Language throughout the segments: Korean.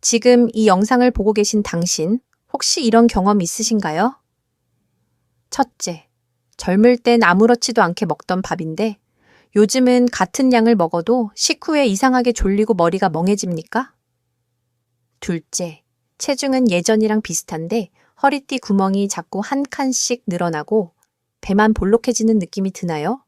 지금 이 영상을 보고 계신 당신, 혹시 이런 경험 있으신가요? 첫째, 젊을 땐 아무렇지도 않게 먹던 밥인데 요즘은 같은 양을 먹어도 식후에 이상하게 졸리고 머리가 멍해집니까? 둘째, 체중은 예전이랑 비슷한데 허리띠 구멍이 자꾸 한 칸씩 늘어나고 배만 볼록해지는 느낌이 드나요?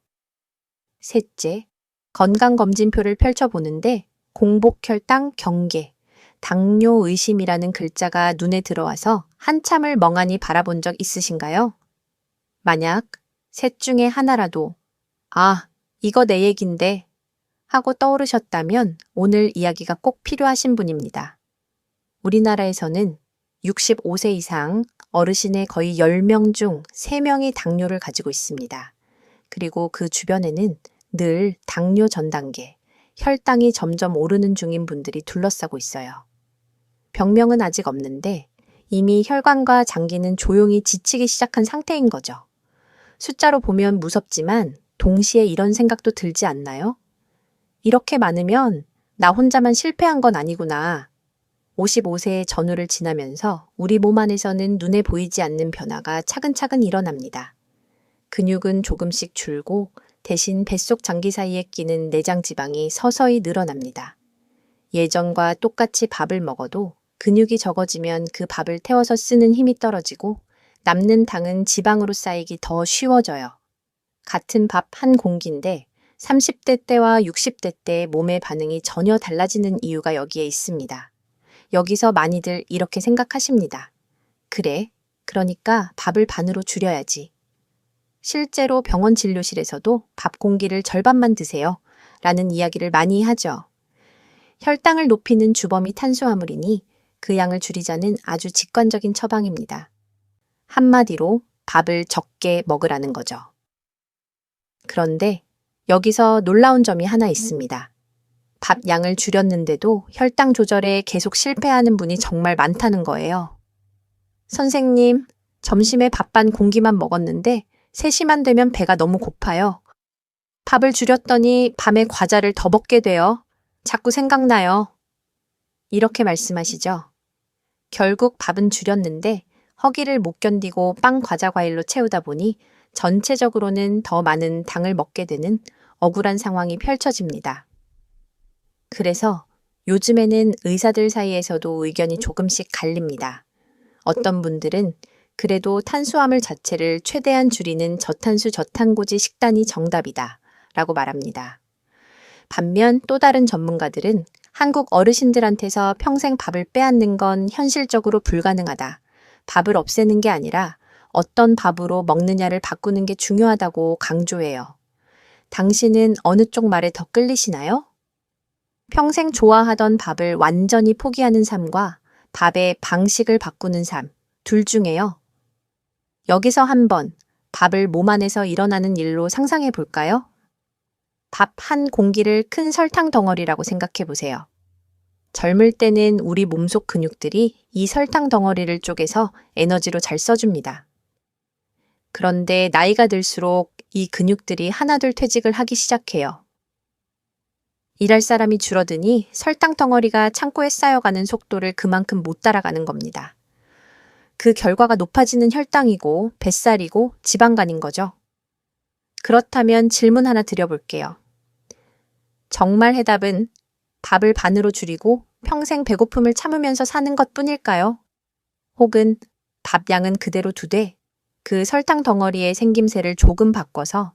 셋째, 건강검진표를 펼쳐보는데 공복혈당 경계, 당뇨 의심이라는 글자가 눈에 들어와서 한참을 멍하니 바라본 적 있으신가요? 만약 셋 중에 하나라도 아, 이거 내 얘긴데 하고 떠오르셨다면 오늘 이야기가 꼭 필요하신 분입니다. 우리나라에서는 65세 이상 어르신의 거의 10명 중 3명이 당뇨를 가지고 있습니다. 그리고 그 주변에는 늘 당뇨 전 단계, 혈당이 점점 오르는 중인 분들이 둘러싸고 있어요. 병명은 아직 없는데 이미 혈관과 장기는 조용히 지치기 시작한 상태인 거죠. 숫자로 보면 무섭지만 동시에 이런 생각도 들지 않나요? 이렇게 많으면 나 혼자만 실패한 건 아니구나. 55세의 전후를 지나면서 우리 몸 안에서는 눈에 보이지 않는 변화가 차근차근 일어납니다. 근육은 조금씩 줄고 대신 뱃속 장기 사이에 끼는 내장 지방이 서서히 늘어납니다. 예전과 똑같이 밥을 먹어도 근육이 적어지면 그 밥을 태워서 쓰는 힘이 떨어지고 남는 당은 지방으로 쌓이기 더 쉬워져요. 같은 밥 한 공기인데 30대 때와 60대 때 몸의 반응이 전혀 달라지는 이유가 여기에 있습니다. 여기서 많이들 이렇게 생각하십니다. 그래, 그러니까 밥을 반으로 줄여야지. 실제로 병원 진료실에서도 밥 공기를 절반만 드세요. 라는 이야기를 많이 하죠. 혈당을 높이는 주범이 탄수화물이니 그 양을 줄이자는 아주 직관적인 처방입니다. 한마디로 밥을 적게 먹으라는 거죠. 그런데 여기서 놀라운 점이 하나 있습니다. 밥 양을 줄였는데도 혈당 조절에 계속 실패하는 분이 정말 많다는 거예요. 선생님, 점심에 밥 반 공기만 먹었는데 3시만 되면 배가 너무 고파요. 밥을 줄였더니 밤에 과자를 더 먹게 돼요. 자꾸 생각나요. 이렇게 말씀하시죠. 결국 밥은 줄였는데 허기를 못 견디고 빵, 과자, 과일로 채우다 보니 전체적으로는 더 많은 당을 먹게 되는 억울한 상황이 펼쳐집니다. 그래서 요즘에는 의사들 사이에서도 의견이 조금씩 갈립니다. 어떤 분들은 그래도 탄수화물 자체를 최대한 줄이는 저탄수 저탄고지 식단이 정답이다 라고 말합니다. 반면 또 다른 전문가들은 한국 어르신들한테서 평생 밥을 빼앗는 건 현실적으로 불가능하다. 밥을 없애는 게 아니라 어떤 밥으로 먹느냐를 바꾸는 게 중요하다고 강조해요. 당신은 어느 쪽 말에 더 끌리시나요? 평생 좋아하던 밥을 완전히 포기하는 삶과 밥의 방식을 바꾸는 삶, 둘 중에요. 여기서 한번 밥을 몸 안에서 일어나는 일로 상상해 볼까요? 밥 한 공기를 큰 설탕 덩어리라고 생각해 보세요. 젊을 때는 우리 몸속 근육들이 이 설탕 덩어리를 쪼개서 에너지로 잘 써줍니다. 그런데 나이가 들수록 이 근육들이 하나둘 퇴직을 하기 시작해요. 일할 사람이 줄어드니 설탕 덩어리가 창고에 쌓여가는 속도를 그만큼 못 따라가는 겁니다. 그 결과가 높아지는 혈당이고 뱃살이고 지방간인 거죠. 그렇다면 질문 하나 드려볼게요. 정말 해답은 밥을 반으로 줄이고 평생 배고픔을 참으면서 사는 것 뿐일까요? 혹은 밥 양은 그대로 두되 그 설탕 덩어리의 생김새를 조금 바꿔서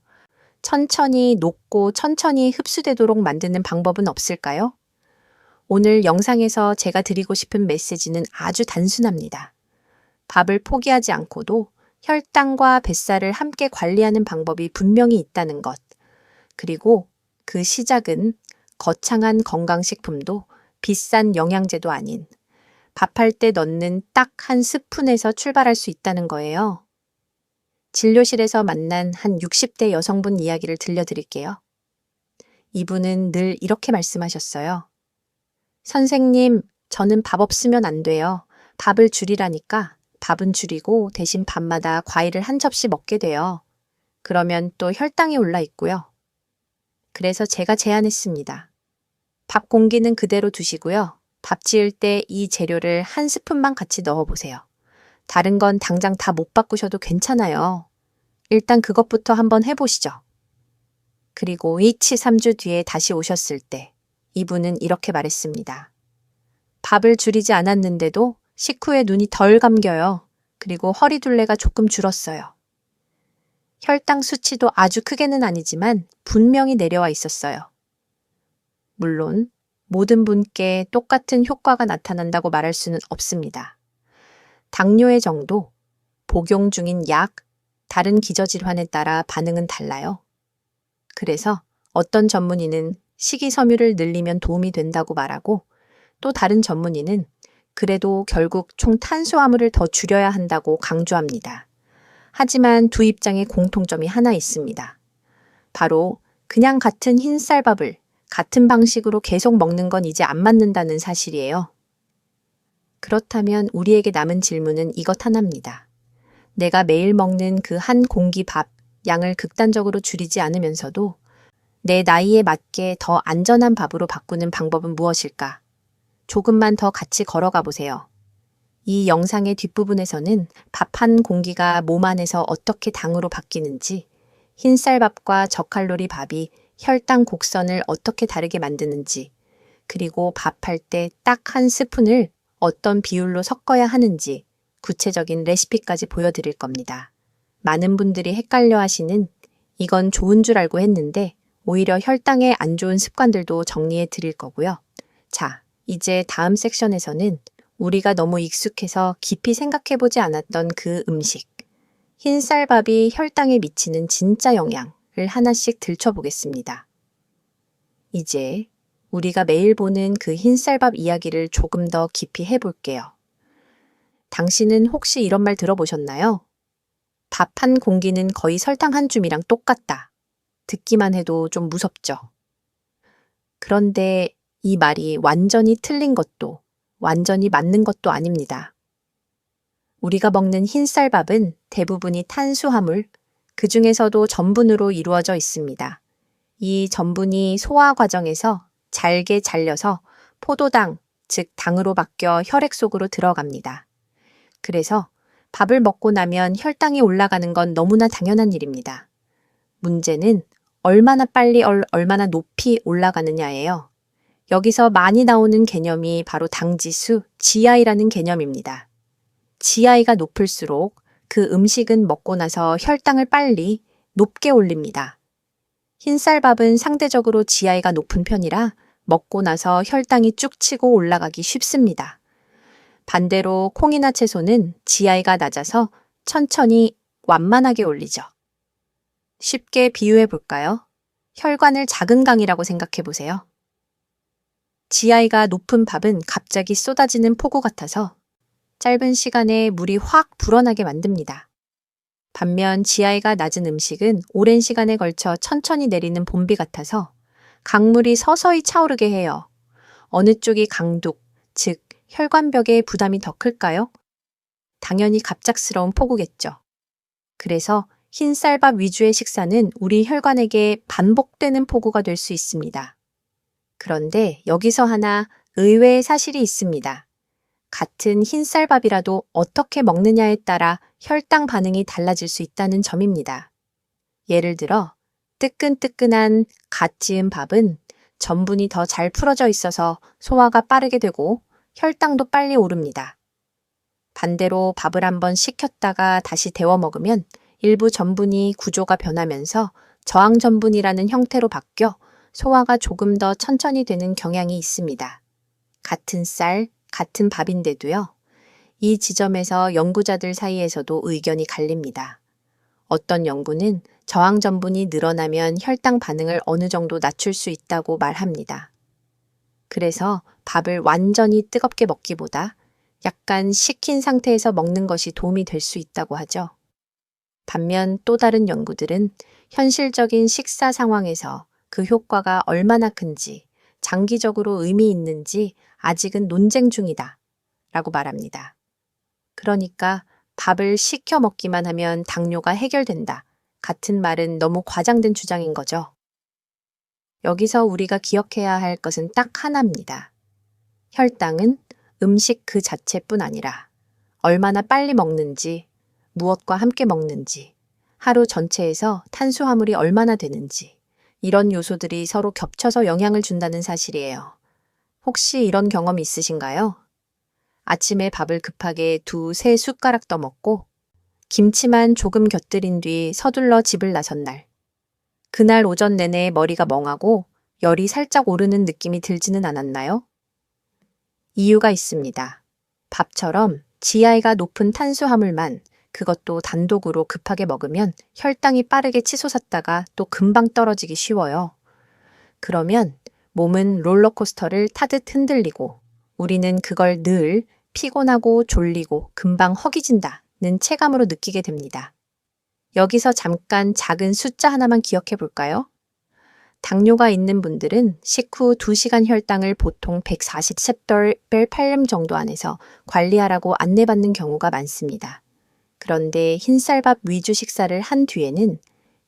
천천히 녹고 천천히 흡수되도록 만드는 방법은 없을까요? 오늘 영상에서 제가 드리고 싶은 메시지는 아주 단순합니다. 밥을 포기하지 않고도 혈당과 뱃살을 함께 관리하는 방법이 분명히 있다는 것. 그리고 그 시작은 거창한 건강식품도 비싼 영양제도 아닌 밥할 때 넣는 딱 한 스푼에서 출발할 수 있다는 거예요. 진료실에서 만난 한 60대 여성분 이야기를 들려드릴게요. 이분은 늘 이렇게 말씀하셨어요. 선생님, 저는 밥 없으면 안 돼요. 밥을 줄이라니까 밥은 줄이고 대신 밤마다 과일을 한 접시 먹게 돼요. 그러면 또 혈당이 올라 있고요. 그래서 제가 제안했습니다. 밥 공기는 그대로 두시고요. 밥 지을 때 이 재료를 한 스푼만 같이 넣어보세요. 다른 건 당장 다 못 바꾸셔도 괜찮아요. 일단 그것부터 한번 해보시죠. 그리고 2치 3주 뒤에 다시 오셨을 때 이분은 이렇게 말했습니다. 밥을 줄이지 않았는데도 식후에 눈이 덜 감겨요. 그리고 허리둘레가 조금 줄었어요. 혈당 수치도 아주 크게는 아니지만 분명히 내려와 있었어요. 물론 모든 분께 똑같은 효과가 나타난다고 말할 수는 없습니다. 당뇨의 정도, 복용 중인 약, 다른 기저질환에 따라 반응은 달라요. 그래서 어떤 전문의는 식이섬유를 늘리면 도움이 된다고 말하고 또 다른 전문의는 그래도 결국 총 탄수화물을 더 줄여야 한다고 강조합니다. 하지만 두 입장에 공통점이 하나 있습니다. 바로 그냥 같은 흰쌀밥을 같은 방식으로 계속 먹는 건 이제 안 맞는다는 사실이에요. 그렇다면 우리에게 남은 질문은 이것 하나입니다. 내가 매일 먹는 그 한 공기 밥 양을 극단적으로 줄이지 않으면서도 내 나이에 맞게 더 안전한 밥으로 바꾸는 방법은 무엇일까? 조금만 더 같이 걸어가 보세요. 이 영상의 뒷부분에서는 밥 한 공기가 몸 안에서 어떻게 당으로 바뀌는지, 흰쌀밥과 저칼로리 밥이 혈당 곡선을 어떻게 다르게 만드는지, 그리고 밥할 때 딱 한 스푼을 어떤 비율로 섞어야 하는지 구체적인 레시피까지 보여드릴 겁니다. 많은 분들이 헷갈려 하시는 이건 좋은 줄 알고 했는데 오히려 혈당에 안 좋은 습관들도 정리해 드릴 거고요. 자, 이제 다음 섹션에서는 우리가 너무 익숙해서 깊이 생각해 보지 않았던 그 음식, 흰쌀밥이 혈당에 미치는 진짜 영향을 하나씩 들춰보겠습니다. 이제 우리가 매일 보는 그 흰쌀밥 이야기를 조금 더 깊이 해볼게요. 당신은 혹시 이런 말 들어보셨나요? 밥 한 공기는 거의 설탕 한 줌이랑 똑같다. 듣기만 해도 좀 무섭죠. 그런데 이 말이 완전히 틀린 것도 완전히 맞는 것도 아닙니다. 우리가 먹는 흰쌀밥은 대부분이 탄수화물, 그 중에서도 전분으로 이루어져 있습니다. 이 전분이 소화 과정에서 잘게 잘려서 포도당, 즉 당으로 바뀌어 혈액 속으로 들어갑니다. 그래서 밥을 먹고 나면 혈당이 올라가는 건 너무나 당연한 일입니다. 문제는 얼마나 빨리 얼마나 높이 올라가느냐예요. 여기서 많이 나오는 개념이 바로 당지수, GI라는 개념입니다. GI가 높을수록 그 음식은 먹고 나서 혈당을 빨리 높게 올립니다. 흰쌀밥은 상대적으로 GI가 높은 편이라 먹고 나서 혈당이 쭉 치고 올라가기 쉽습니다. 반대로 콩이나 채소는 GI가 낮아서 천천히 완만하게 올리죠. 쉽게 비유해 볼까요? 혈관을 작은 강이라고 생각해 보세요. GI가 높은 밥은 갑자기 쏟아지는 폭우 같아서 짧은 시간에 물이 확 불어나게 만듭니다. 반면 GI가 낮은 음식은 오랜 시간에 걸쳐 천천히 내리는 봄비 같아서 강물이 서서히 차오르게 해요. 어느 쪽이 강둑, 즉 혈관벽에 부담이 더 클까요? 당연히 갑작스러운 폭우겠죠. 그래서 흰쌀밥 위주의 식사는 우리 혈관에게 반복되는 폭우가 될 수 있습니다. 그런데 여기서 하나 의외의 사실이 있습니다. 같은 흰쌀밥이라도 어떻게 먹느냐에 따라 혈당 반응이 달라질 수 있다는 점입니다. 예를 들어 뜨끈뜨끈한 갓 지은 밥은 전분이 더 잘 풀어져 있어서 소화가 빠르게 되고 혈당도 빨리 오릅니다. 반대로 밥을 한번 식혔다가 다시 데워 먹으면 일부 전분이 구조가 변하면서 저항 전분이라는 형태로 바뀌어 소화가 조금 더 천천히 되는 경향이 있습니다. 같은 쌀, 같은 밥인데도요. 이 지점에서 연구자들 사이에서도 의견이 갈립니다. 어떤 연구는 저항 전분이 늘어나면 혈당 반응을 어느 정도 낮출 수 있다고 말합니다. 그래서 밥을 완전히 뜨겁게 먹기보다 약간 식힌 상태에서 먹는 것이 도움이 될 수 있다고 하죠. 반면 또 다른 연구들은 현실적인 식사 상황에서 그 효과가 얼마나 큰지, 장기적으로 의미 있는지 아직은 논쟁 중이다 라고 말합니다. 그러니까 밥을 식혀 먹기만 하면 당뇨가 해결된다 같은 말은 너무 과장된 주장인 거죠. 여기서 우리가 기억해야 할 것은 딱 하나입니다. 혈당은 음식 그 자체뿐 아니라 얼마나 빨리 먹는지, 무엇과 함께 먹는지, 하루 전체에서 탄수화물이 얼마나 되는지, 이런 요소들이 서로 겹쳐서 영향을 준다는 사실이에요. 혹시 이런 경험 있으신가요? 아침에 밥을 급하게 2~3 숟가락 떠먹고 김치만 조금 곁들인 뒤 서둘러 집을 나선 날. 그날 오전 내내 머리가 멍하고 열이 살짝 오르는 느낌이 들지는 않았나요? 이유가 있습니다. 밥처럼 GI가 높은 탄수화물만, 그것도 단독으로 급하게 먹으면 혈당이 빠르게 치솟았다가 또 금방 떨어지기 쉬워요. 그러면 몸은 롤러코스터를 타듯 흔들리고 우리는 그걸 늘 피곤하고 졸리고 금방 허기진다는 체감으로 느끼게 됩니다. 여기서 잠깐 작은 숫자 하나만 기억해 볼까요? 당뇨가 있는 분들은 식후 2시간 혈당을 보통 140셉떨/8렘 정도 안에서 관리하라고 안내받는 경우가 많습니다. 그런데 흰쌀밥 위주 식사를 한 뒤에는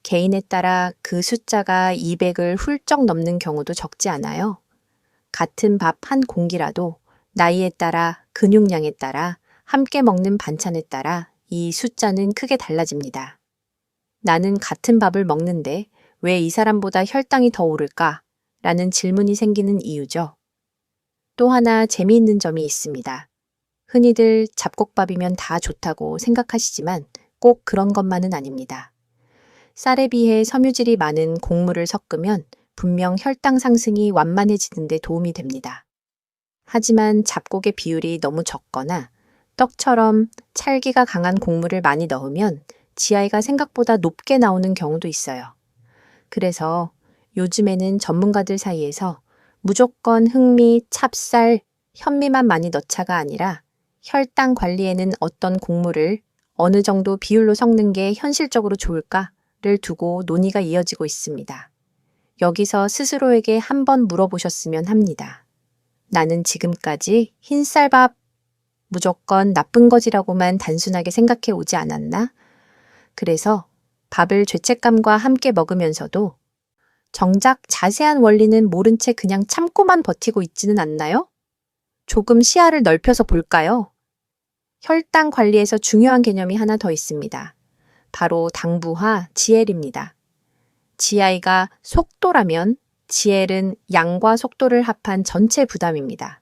개인에 따라 그 숫자가 200을 훌쩍 넘는 경우도 적지 않아요. 같은 밥 한 공기라도 나이에 따라, 근육량에 따라, 함께 먹는 반찬에 따라 이 숫자는 크게 달라집니다. 나는 같은 밥을 먹는데 왜 이 사람보다 혈당이 더 오를까? 라는 질문이 생기는 이유죠. 또 하나 재미있는 점이 있습니다. 흔히들 잡곡밥이면 다 좋다고 생각하시지만 꼭 그런 것만은 아닙니다. 쌀에 비해 섬유질이 많은 곡물을 섞으면 분명 혈당 상승이 완만해지는 데 도움이 됩니다. 하지만 잡곡의 비율이 너무 적거나 떡처럼 찰기가 강한 곡물을 많이 넣으면 GI가 생각보다 높게 나오는 경우도 있어요. 그래서 요즘에는 전문가들 사이에서 무조건 흑미, 찹쌀, 현미만 많이 넣자가 아니라 혈당 관리에는 어떤 곡물을 어느 정도 비율로 섞는 게 현실적으로 좋을까를 두고 논의가 이어지고 있습니다. 여기서 스스로에게 한번 물어보셨으면 합니다. 나는 지금까지 흰쌀밥 무조건 나쁜 거지라고만 단순하게 생각해 오지 않았나? 그래서 밥을 죄책감과 함께 먹으면서도 정작 자세한 원리는 모른 채 그냥 참고만 버티고 있지는 않나요? 조금 시야를 넓혀서 볼까요? 혈당 관리에서 중요한 개념이 하나 더 있습니다. 바로 당부화 GL입니다. GI가 속도라면 GL은 양과 속도를 합한 전체 부담입니다.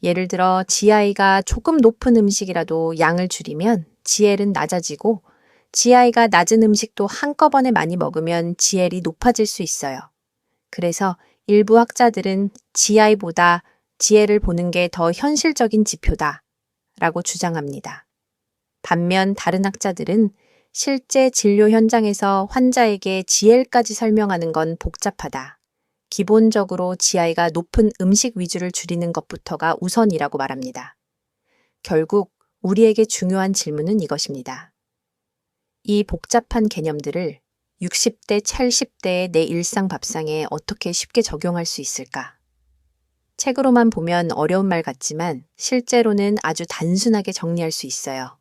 예를 들어 GI가 조금 높은 음식이라도 양을 줄이면 GL은 낮아지고 GI가 낮은 음식도 한꺼번에 많이 먹으면 GL이 높아질 수 있어요. 그래서 일부 학자들은 GI보다 GL을 보는 게 더 현실적인 지표다 라고 주장합니다. 반면 다른 학자들은 실제 진료 현장에서 환자에게 GL까지 설명하는 건 복잡하다. 기본적으로 GI가 높은 음식 위주를 줄이는 것부터가 우선이라고 말합니다. 결국 우리에게 중요한 질문은 이것입니다. 이 복잡한 개념들을 60대, 70대의 내 일상 밥상에 어떻게 쉽게 적용할 수 있을까? 책으로만 보면 어려운 말 같지만 실제로는 아주 단순하게 정리할 수 있어요.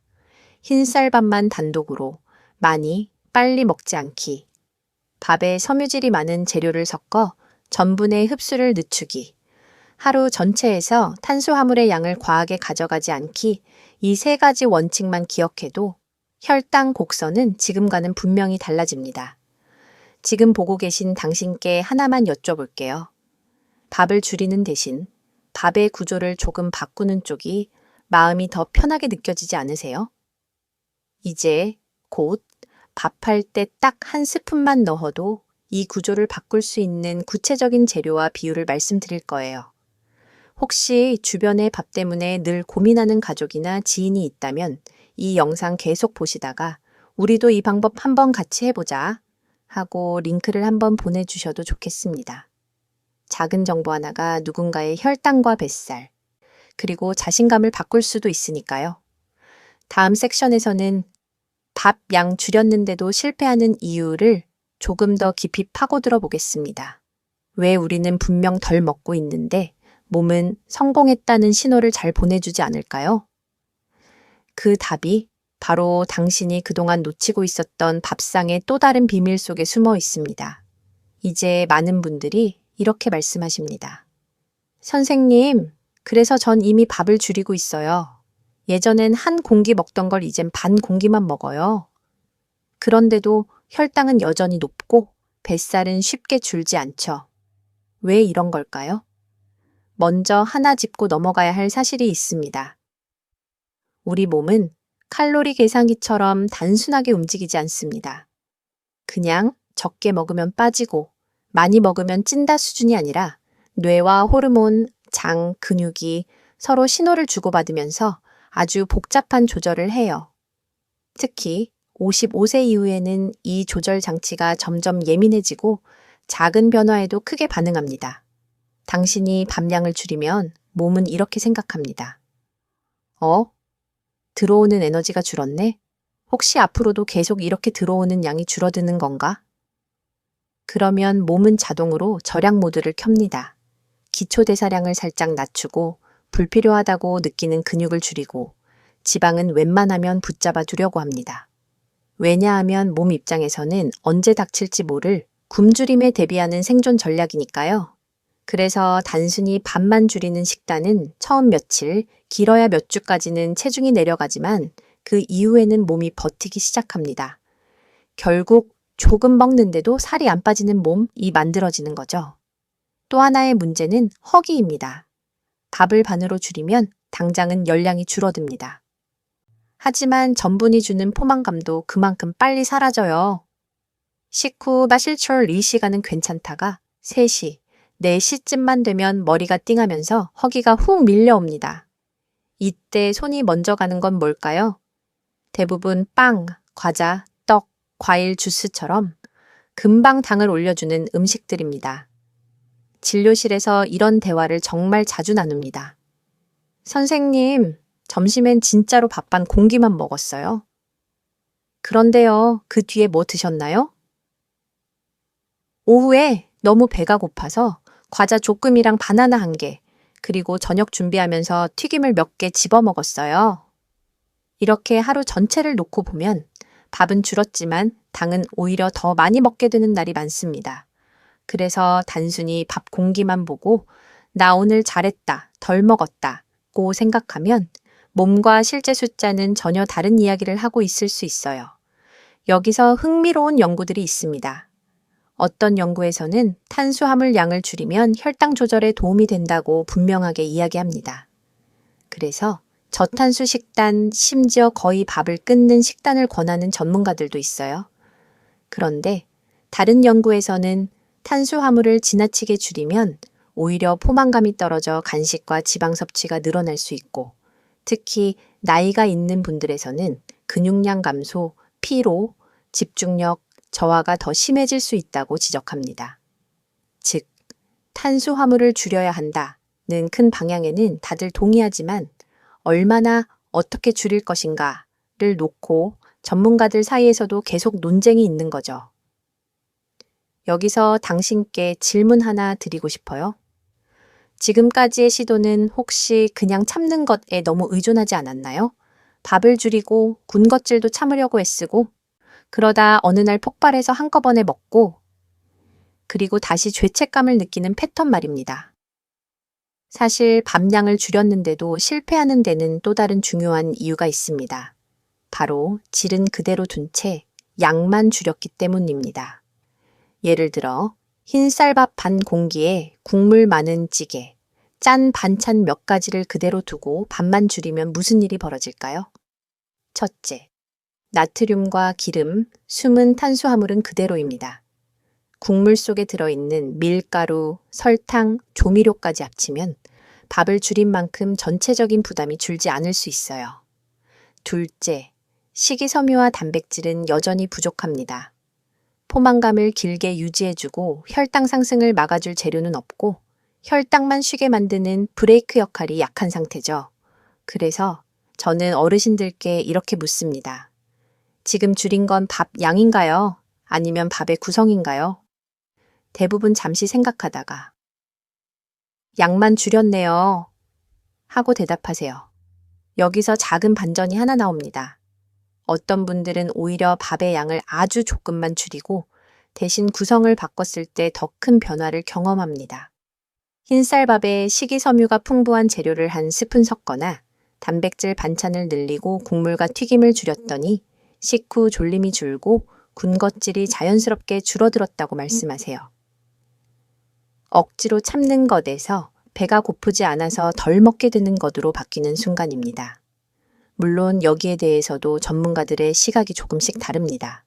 흰쌀밥만 단독으로 많이, 빨리 먹지 않기. 밥에 섬유질이 많은 재료를 섞어 전분의 흡수를 늦추기. 하루 전체에서 탄수화물의 양을 과하게 가져가지 않기. 이 3가지 원칙만 기억해도 혈당 곡선은 지금과는 분명히 달라집니다. 지금 보고 계신 당신께 하나만 여쭤볼게요. 밥을 줄이는 대신 밥의 구조를 조금 바꾸는 쪽이 마음이 더 편하게 느껴지지 않으세요? 이제 곧 밥할 때 딱 1스푼만 넣어도 이 구조를 바꿀 수 있는 구체적인 재료와 비율을 말씀드릴 거예요. 혹시 주변의 밥 때문에 늘 고민하는 가족이나 지인이 있다면 이 영상 계속 보시다가 우리도 이 방법 한번 같이 해보자 하고 링크를 한번 보내주셔도 좋겠습니다. 작은 정보 하나가 누군가의 혈당과 뱃살, 그리고 자신감을 바꿀 수도 있으니까요. 다음 섹션에서는 밥 양 줄였는데도 실패하는 이유를 조금 더 깊이 파고들어 보겠습니다. 왜 우리는 분명 덜 먹고 있는데 몸은 성공했다는 신호를 잘 보내주지 않을까요? 그 답이 바로 당신이 그동안 놓치고 있었던 밥상의 또 다른 비밀 속에 숨어 있습니다. 이제 많은 분들이 이렇게 말씀하십니다. 선생님, 그래서 전 이미 밥을 줄이고 있어요. 예전엔 한 공기 먹던 걸 이젠 반 공기만 먹어요. 그런데도 혈당은 여전히 높고 뱃살은 쉽게 줄지 않죠. 왜 이런 걸까요? 먼저 하나 짚고 넘어가야 할 사실이 있습니다. 우리 몸은 칼로리 계산기처럼 단순하게 움직이지 않습니다. 그냥 적게 먹으면 빠지고 많이 먹으면 찐다 수준이 아니라 뇌와 호르몬, 장, 근육이 서로 신호를 주고받으면서 아주 복잡한 조절을 해요. 특히 55세 이후에는 이 조절 장치가 점점 예민해지고 작은 변화에도 크게 반응합니다. 당신이 밥량을 줄이면 몸은 이렇게 생각합니다. 들어오는 에너지가 줄었네? 혹시 앞으로도 계속 이렇게 들어오는 양이 줄어드는 건가? 그러면 몸은 자동으로 절약 모드를 켭니다. 기초대사량을 살짝 낮추고 불필요하다고 느끼는 근육을 줄이고 지방은 웬만하면 붙잡아 두려고 합니다. 왜냐하면 몸 입장에서는 언제 닥칠지 모를 굶주림에 대비하는 생존 전략이니까요. 그래서 단순히 밥만 줄이는 식단은 처음 며칠, 길어야 몇 주까지는 체중이 내려가지만 그 이후에는 몸이 버티기 시작합니다. 결국 조금 먹는데도 살이 안 빠지는 몸이 만들어지는 거죠. 또 하나의 문제는 허기입니다. 밥을 반으로 줄이면 당장은 열량이 줄어듭니다. 하지만 전분이 주는 포만감도 그만큼 빨리 사라져요. 식후 마실 이 시간은 괜찮다가 3시, 4시쯤만 되면 머리가 띵하면서 허기가 훅 밀려옵니다. 이때 손이 먼저 가는 건 뭘까요? 대부분 빵, 과자, 떡, 과일, 주스처럼 금방 당을 올려주는 음식들입니다. 진료실에서 이런 대화를 정말 자주 나눕니다. 선생님, 점심엔 진짜로 밥 반 공기만 먹었어요. 그런데요, 그 뒤에 뭐 드셨나요? 오후에 너무 배가 고파서 과자 조금이랑 바나나 1개, 그리고 저녁 준비하면서 튀김을 몇 개 집어 먹었어요. 이렇게 하루 전체를 놓고 보면 밥은 줄었지만 당은 오히려 더 많이 먹게 되는 날이 많습니다. 그래서 단순히 밥 공기만 보고 나 오늘 잘했다, 덜 먹었다고 생각하면 몸과 실제 숫자는 전혀 다른 이야기를 하고 있을 수 있어요. 여기서 흥미로운 연구들이 있습니다. 어떤 연구에서는 탄수화물 양을 줄이면 혈당 조절에 도움이 된다고 분명하게 이야기합니다. 그래서 저탄수 식단, 심지어 거의 밥을 끊는 식단을 권하는 전문가들도 있어요. 그런데 다른 연구에서는 탄수화물을 지나치게 줄이면 오히려 포만감이 떨어져 간식과 지방 섭취가 늘어날 수 있고 특히 나이가 있는 분들에서는 근육량 감소, 피로, 집중력, 저하가 더 심해질 수 있다고 지적합니다. 즉, 탄수화물을 줄여야 한다는 큰 방향에는 다들 동의하지만 얼마나 어떻게 줄일 것인가를 놓고 전문가들 사이에서도 계속 논쟁이 있는 거죠. 여기서 당신께 질문 하나 드리고 싶어요. 지금까지의 시도는 혹시 그냥 참는 것에 너무 의존하지 않았나요? 밥을 줄이고 군것질도 참으려고 애쓰고 그러다 어느 날 폭발해서 한꺼번에 먹고 그리고 다시 죄책감을 느끼는 패턴 말입니다. 사실 밥량을 줄였는데도 실패하는 데는 또 다른 중요한 이유가 있습니다. 바로 질은 그대로 둔 채 양만 줄였기 때문입니다. 예를 들어 흰쌀밥 반 공기에 국물 많은 찌개, 짠 반찬 몇 가지를 그대로 두고 밥만 줄이면 무슨 일이 벌어질까요? 첫째, 나트륨과 기름, 숨은 탄수화물은 그대로입니다. 국물 속에 들어있는 밀가루, 설탕, 조미료까지 합치면 밥을 줄인 만큼 전체적인 부담이 줄지 않을 수 있어요. 둘째, 식이섬유와 단백질은 여전히 부족합니다. 포만감을 길게 유지해주고 혈당 상승을 막아줄 재료는 없고 혈당만 쉬게 만드는 브레이크 역할이 약한 상태죠. 그래서 저는 어르신들께 이렇게 묻습니다. 지금 줄인 건 밥 양인가요? 아니면 밥의 구성인가요? 대부분 잠시 생각하다가 양만 줄였네요 하고 대답하세요. 여기서 작은 반전이 하나 나옵니다. 어떤 분들은 오히려 밥의 양을 아주 조금만 줄이고 대신 구성을 바꿨을 때 더 큰 변화를 경험합니다. 흰쌀밥에 식이섬유가 풍부한 재료를 한 스푼 섞거나 단백질 반찬을 늘리고 국물과 튀김을 줄였더니 식후 졸림이 줄고 군것질이 자연스럽게 줄어들었다고 말씀하세요. 억지로 참는 것에서 배가 고프지 않아서 덜 먹게 되는 것으로 바뀌는 순간입니다. 물론 여기에 대해서도 전문가들의 시각이 조금씩 다릅니다.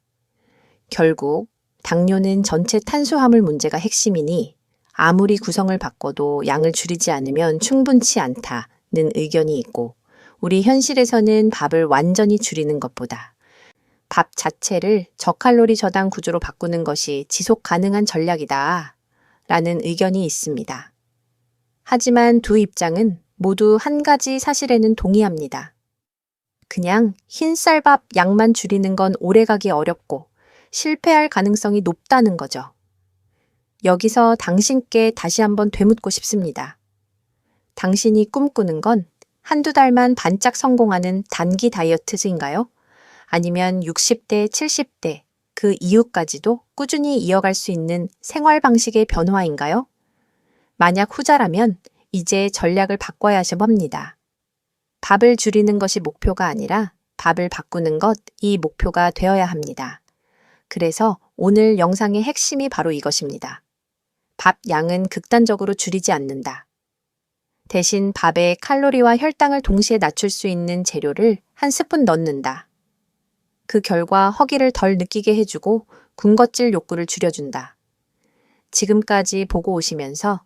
결국 당뇨는 전체 탄수화물 문제가 핵심이니 아무리 구성을 바꿔도 양을 줄이지 않으면 충분치 않다는 의견이 있고, 우리 현실에서는 밥을 완전히 줄이는 것보다 밥 자체를 저칼로리 저당 구조로 바꾸는 것이 지속 가능한 전략이다 라는 의견이 있습니다. 하지만 두 입장은 모두 한 가지 사실에는 동의합니다. 그냥 흰쌀밥 양만 줄이는 건 오래가기 어렵고 실패할 가능성이 높다는 거죠. 여기서 당신께 다시 한번 되묻고 싶습니다. 당신이 꿈꾸는 건 한두 달만 반짝 성공하는 단기 다이어트인가요? 아니면 60대, 70대, 그 이후까지도 꾸준히 이어갈 수 있는 생활 방식의 변화인가요? 만약 후자라면 이제 전략을 바꿔야 합니다. 밥을 줄이는 것이 목표가 아니라 밥을 바꾸는 것이 목표가 되어야 합니다. 그래서 오늘 영상의 핵심이 바로 이것입니다. 밥 양은 극단적으로 줄이지 않는다. 대신 밥에 칼로리와 혈당을 동시에 낮출 수 있는 재료를 한 스푼 넣는다. 그 결과 허기를 덜 느끼게 해주고 군것질 욕구를 줄여준다. 지금까지 보고 오시면서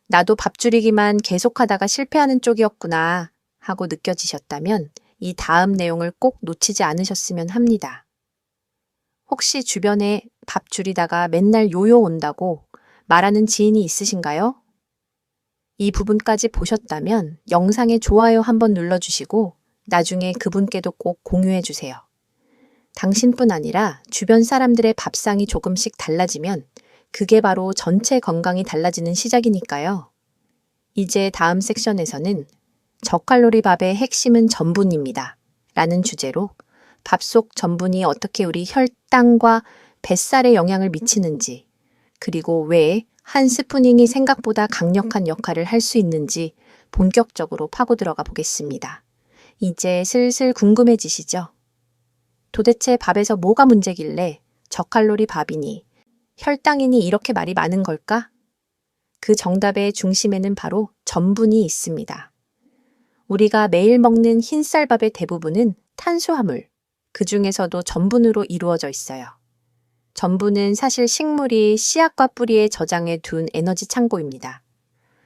나도 밥 줄이기만 계속하다가 실패하는 쪽이었구나 하고 느껴지셨다면 이 다음 내용을 꼭 놓치지 않으셨으면 합니다. 혹시 주변에 밥 줄이다가 맨날 요요 온다고 말하는 지인이 있으신가요? 이 부분까지 보셨다면 영상에 좋아요 한번 눌러주시고 나중에 그분께도 꼭 공유해주세요. 당신뿐 아니라 주변 사람들의 밥상이 조금씩 달라지면 그게 바로 전체 건강이 달라지는 시작이니까요. 이제 다음 섹션에서는 저칼로리 밥의 핵심은 전분입니다. 라는 주제로 밥 속 전분이 어떻게 우리 혈당과 뱃살에 영향을 미치는지, 그리고 왜 한 스푸닝이 생각보다 강력한 역할을 할 수 있는지 본격적으로 파고 들어가 보겠습니다. 이제 슬슬 궁금해지시죠? 도대체 밥에서 뭐가 문제길래 저칼로리 밥이니 혈당이니 이렇게 말이 많은 걸까? 그 정답의 중심에는 바로 전분이 있습니다. 우리가 매일 먹는 흰쌀밥의 대부분은 탄수화물, 그 중에서도 전분으로 이루어져 있어요. 전분은 사실 식물이 씨앗과 뿌리에 저장해 둔 에너지 창고입니다.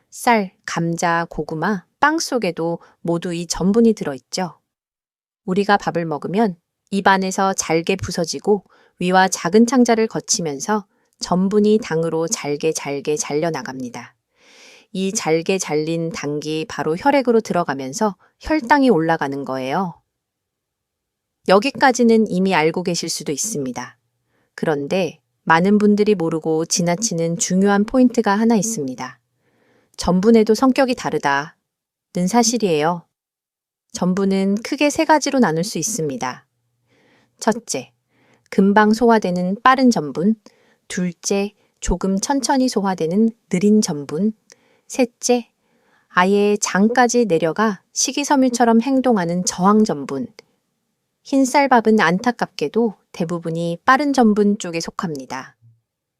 쌀, 감자, 고구마, 빵 속에도 모두 이 전분이 들어있죠. 우리가 밥을 먹으면 입 안에서 잘게 부서지고 위와 작은 창자를 거치면서 전분이 당으로 잘게 잘려나갑니다. 이 잘게 잘린 당이 바로 혈액으로 들어가면서 혈당이 올라가는 거예요. 여기까지는 이미 알고 계실 수도 있습니다. 그런데 많은 분들이 모르고 지나치는 중요한 포인트가 하나 있습니다. 전분에도 성격이 다르다는 사실이에요. 전분은 크게 세 가지로 나눌 수 있습니다. 첫째, 금방 소화되는 빠른 전분. 둘째, 조금 천천히 소화되는 느린 전분. 셋째, 아예 장까지 내려가 식이섬유처럼 행동하는 저항 전분. 흰쌀밥은 안타깝게도 대부분이 빠른 전분 쪽에 속합니다.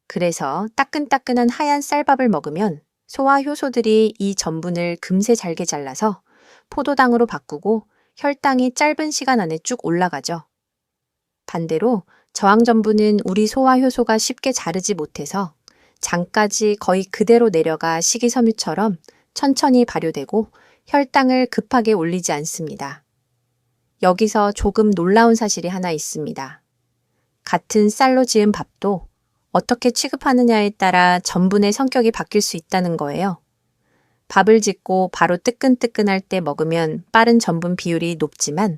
그래서 따끈따끈한 하얀 쌀밥을 먹으면 소화 효소들이 이 전분을 금세 잘게 잘라서 포도당으로 바꾸고 혈당이 짧은 시간 안에 쭉 올라가죠. 반대로 저항 전분은 우리 소화 효소가 쉽게 자르지 못해서 장까지 거의 그대로 내려가 식이섬유처럼 천천히 발효되고 혈당을 급하게 올리지 않습니다. 여기서 조금 놀라운 사실이 하나 있습니다. 같은 쌀로 지은 밥도 어떻게 취급하느냐에 따라 전분의 성격이 바뀔 수 있다는 거예요. 밥을 짓고 바로 뜨끈뜨끈할 때 먹으면 빠른 전분 비율이 높지만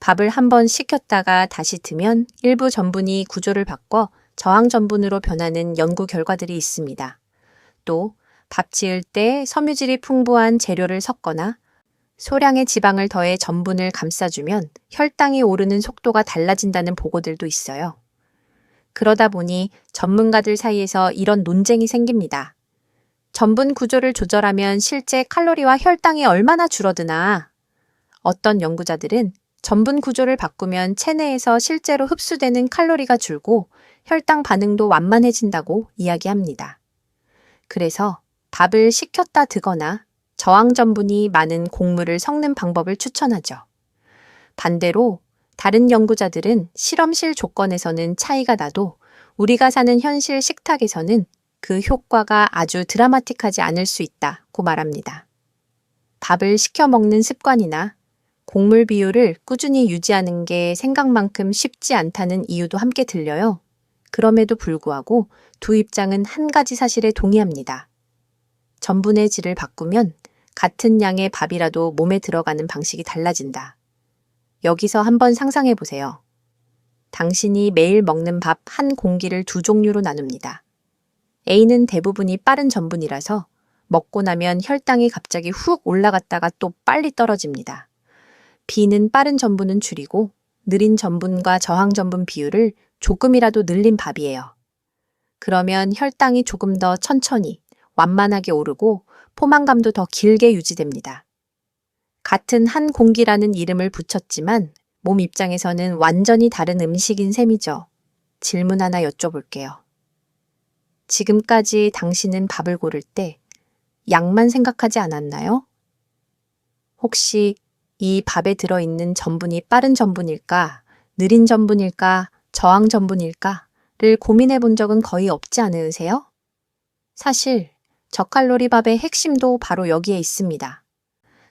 밥을 한번 식혔다가 다시 트면 일부 전분이 구조를 바꿔 저항 전분으로 변하는 연구 결과들이 있습니다. 또 밥 지을 때 섬유질이 풍부한 재료를 섞거나 소량의 지방을 더해 전분을 감싸주면 혈당이 오르는 속도가 달라진다는 보고들도 있어요. 그러다 보니 전문가들 사이에서 이런 논쟁이 생깁니다. 전분 구조를 조절하면 실제 칼로리와 혈당이 얼마나 줄어드나? 어떤 연구자들은 전분 구조를 바꾸면 체내에서 실제로 흡수되는 칼로리가 줄고 혈당 반응도 완만해진다고 이야기합니다. 그래서 밥을 식혔다 드거나 저항 전분이 많은 곡물을 섞는 방법을 추천하죠. 반대로 다른 연구자들은 실험실 조건에서는 차이가 나도 우리가 사는 현실 식탁에서는 그 효과가 아주 드라마틱하지 않을 수 있다고 말합니다. 밥을 식혀 먹는 습관이나 곡물 비율을 꾸준히 유지하는 게 생각만큼 쉽지 않다는 이유도 함께 들려요. 그럼에도 불구하고 두 입장은 한 가지 사실에 동의합니다. 전분의 질을 바꾸면 같은 양의 밥이라도 몸에 들어가는 방식이 달라진다. 여기서 한번 상상해 보세요. 당신이 매일 먹는 밥 한 공기를 두 종류로 나눕니다. A는 대부분이 빠른 전분이라서 먹고 나면 혈당이 갑자기 훅 올라갔다가 또 빨리 떨어집니다. B는 빠른 전분은 줄이고 느린 전분과 저항 전분 비율을 조금이라도 늘린 밥이에요. 그러면 혈당이 조금 더 천천히 완만하게 오르고 포만감도 더 길게 유지됩니다. 같은 한 공기라는 이름을 붙였지만 몸 입장에서는 완전히 다른 음식인 셈이죠. 질문 하나 여쭤볼게요. 지금까지 당신은 밥을 고를 때 양만 생각하지 않았나요? 혹시 이 밥에 들어있는 전분이 빠른 전분일까, 느린 전분일까, 저항 전분일까를 고민해 본 적은 거의 없지 않으세요? 사실 저칼로리 밥의 핵심도 바로 여기에 있습니다.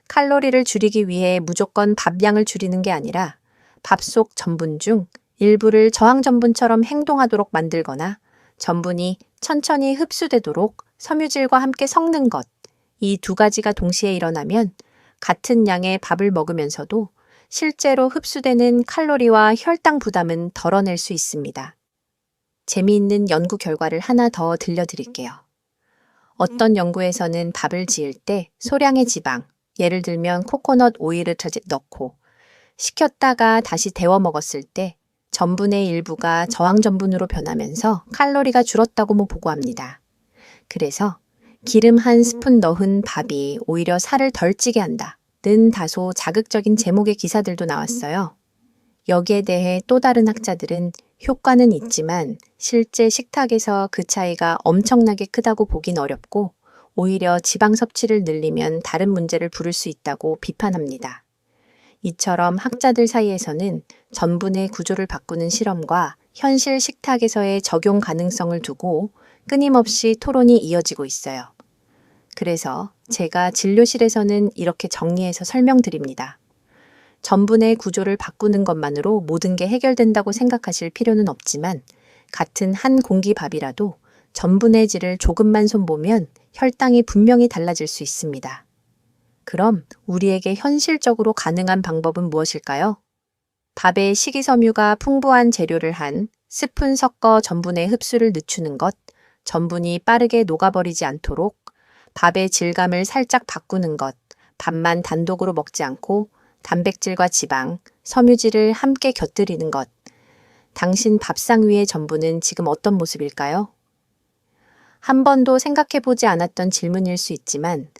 칼로리를 줄이기 위해 무조건 밥량을 줄이는 게 아니라 밥 속 전분 중 일부를 저항 전분처럼 행동하도록 만들거나 전분이 천천히 흡수되도록 섬유질과 함께 섞는 것, 이 두 가지가 동시에 일어나면 같은 양의 밥을 먹으면서도 실제로 흡수되는 칼로리와 혈당 부담은 덜어낼 수 있습니다. 재미있는 연구 결과를 하나 더 들려드릴게요. 어떤 연구에서는 밥을 지을 때 소량의 지방, 예를 들면 코코넛 오일을 넣고 식혔다가 다시 데워 먹었을 때 전분의 일부가 저항 전분으로 변하면서 칼로리가 줄었다고 보고합니다. 그래서 기름 한 스푼 넣은 밥이 오히려 살을 덜 찌게 한다는 다소 자극적인 제목의 기사들도 나왔어요. 여기에 대해 또 다른 학자들은 효과는 있지만 실제 식탁에서 그 차이가 엄청나게 크다고 보긴 어렵고 오히려 지방 섭취를 늘리면 다른 문제를 부를 수 있다고 비판합니다. 이처럼 학자들 사이에서는 전분의 구조를 바꾸는 실험과 현실 식탁에서의 적용 가능성을 두고 끊임없이 토론이 이어지고 있어요. 그래서 제가 진료실에서는 이렇게 정리해서 설명드립니다. 전분의 구조를 바꾸는 것만으로 모든 게 해결된다고 생각하실 필요는 없지만 같은 한 공기 밥이라도 전분의 질을 조금만 손보면 혈당이 분명히 달라질 수 있습니다. 그럼 우리에게 현실적으로 가능한 방법은 무엇일까요? 밥에 식이섬유가 풍부한 재료를 한 스푼 섞어 전분의 흡수를 늦추는 것, 전분이 빠르게 녹아버리지 않도록 밥의 질감을 살짝 바꾸는 것, 밥만 단독으로 먹지 않고 단백질과 지방, 섬유질을 함께 곁들이는 것. 당신 밥상 위의 전분은 지금 어떤 모습일까요? 한 번도 생각해보지 않았던 질문일 수 있지만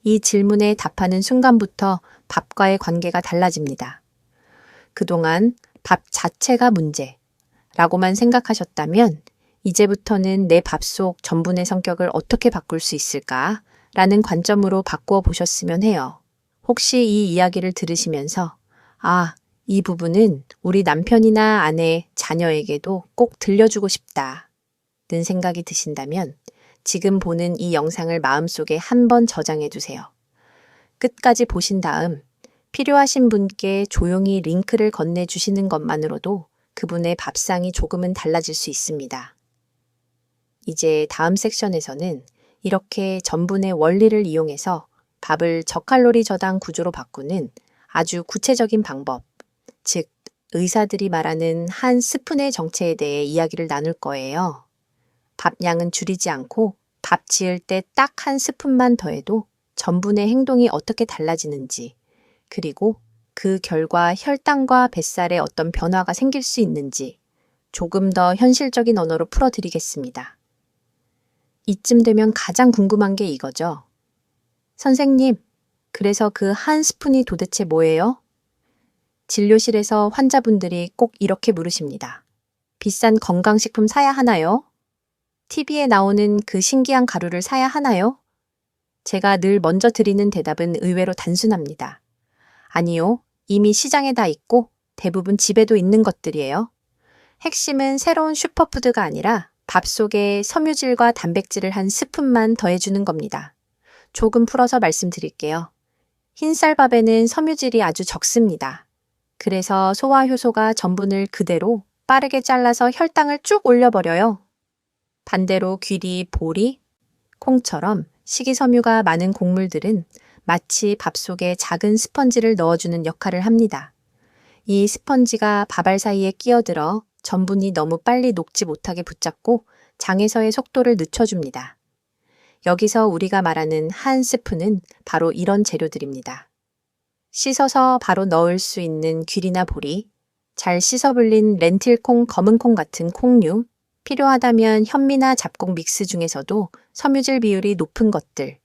이 질문에 답하는 순간부터 밥과의 관계가 달라집니다. 그동안 밥 자체가 문제라고만 생각하셨다면 이제부터는 내 밥 속 전분의 성격을 어떻게 바꿀 수 있을까라는 관점으로 바꾸어 보셨으면 해요. 혹시 이 이야기를 들으시면서 이 부분은 우리 남편이나 아내, 자녀에게도 꼭 들려주고 싶다는 생각이 드신다면 지금 보는 이 영상을 마음속에 한번 저장해 두세요. 끝까지 보신 다음 필요하신 분께 조용히 링크를 건네주시는 것만으로도 그분의 밥상이 조금은 달라질 수 있습니다. 이제 다음 섹션에서는 이렇게 전분의 원리를 이용해서 밥을 저칼로리 저당 구조로 바꾸는 아주 구체적인 방법, 즉 의사들이 말하는 한 스푼의 정체에 대해 이야기를 나눌 거예요. 밥 양은 줄이지 않고 밥 지을 때 딱 한 스푼만 더해도 전분의 행동이 어떻게 달라지는지, 그리고 그 결과 혈당과 뱃살에 어떤 변화가 생길 수 있는지 조금 더 현실적인 언어로 풀어드리겠습니다. 이쯤 되면 가장 궁금한 게 이거죠. 선생님, 그래서 그 한 스푼이 도대체 뭐예요? 진료실에서 환자분들이 꼭 이렇게 물으십니다. 비싼 건강식품 사야 하나요? TV에 나오는 그 신기한 가루를 사야 하나요? 제가 늘 먼저 드리는 대답은 의외로 단순합니다. 아니요, 이미 시장에 다 있고 대부분 집에도 있는 것들이에요. 핵심은 새로운 슈퍼푸드가 아니라 밥 속에 섬유질과 단백질을 한 스푼만 더해주는 겁니다. 조금 풀어서 말씀드릴게요. 흰쌀밥에는 섬유질이 아주 적습니다. 그래서 소화 효소가 전분을 그대로 빠르게 잘라서 혈당을 쭉 올려버려요. 반대로 귀리, 보리, 콩처럼 식이섬유가 많은 곡물들은 마치 밥 속에 작은 스펀지를 넣어주는 역할을 합니다. 이 스펀지가 밥알 사이에 끼어들어 전분이 너무 빨리 녹지 못하게 붙잡고 장에서의 속도를 늦춰줍니다. 여기서 우리가 말하는 한 스푼은 바로 이런 재료들입니다. 씻어서 바로 넣을 수 있는 귀리나 보리, 잘 씻어 불린 렌틸콩, 검은콩 같은 콩류, 필요하다면 현미나 잡곡 믹스 중에서도 섬유질 비율이 높은 것들,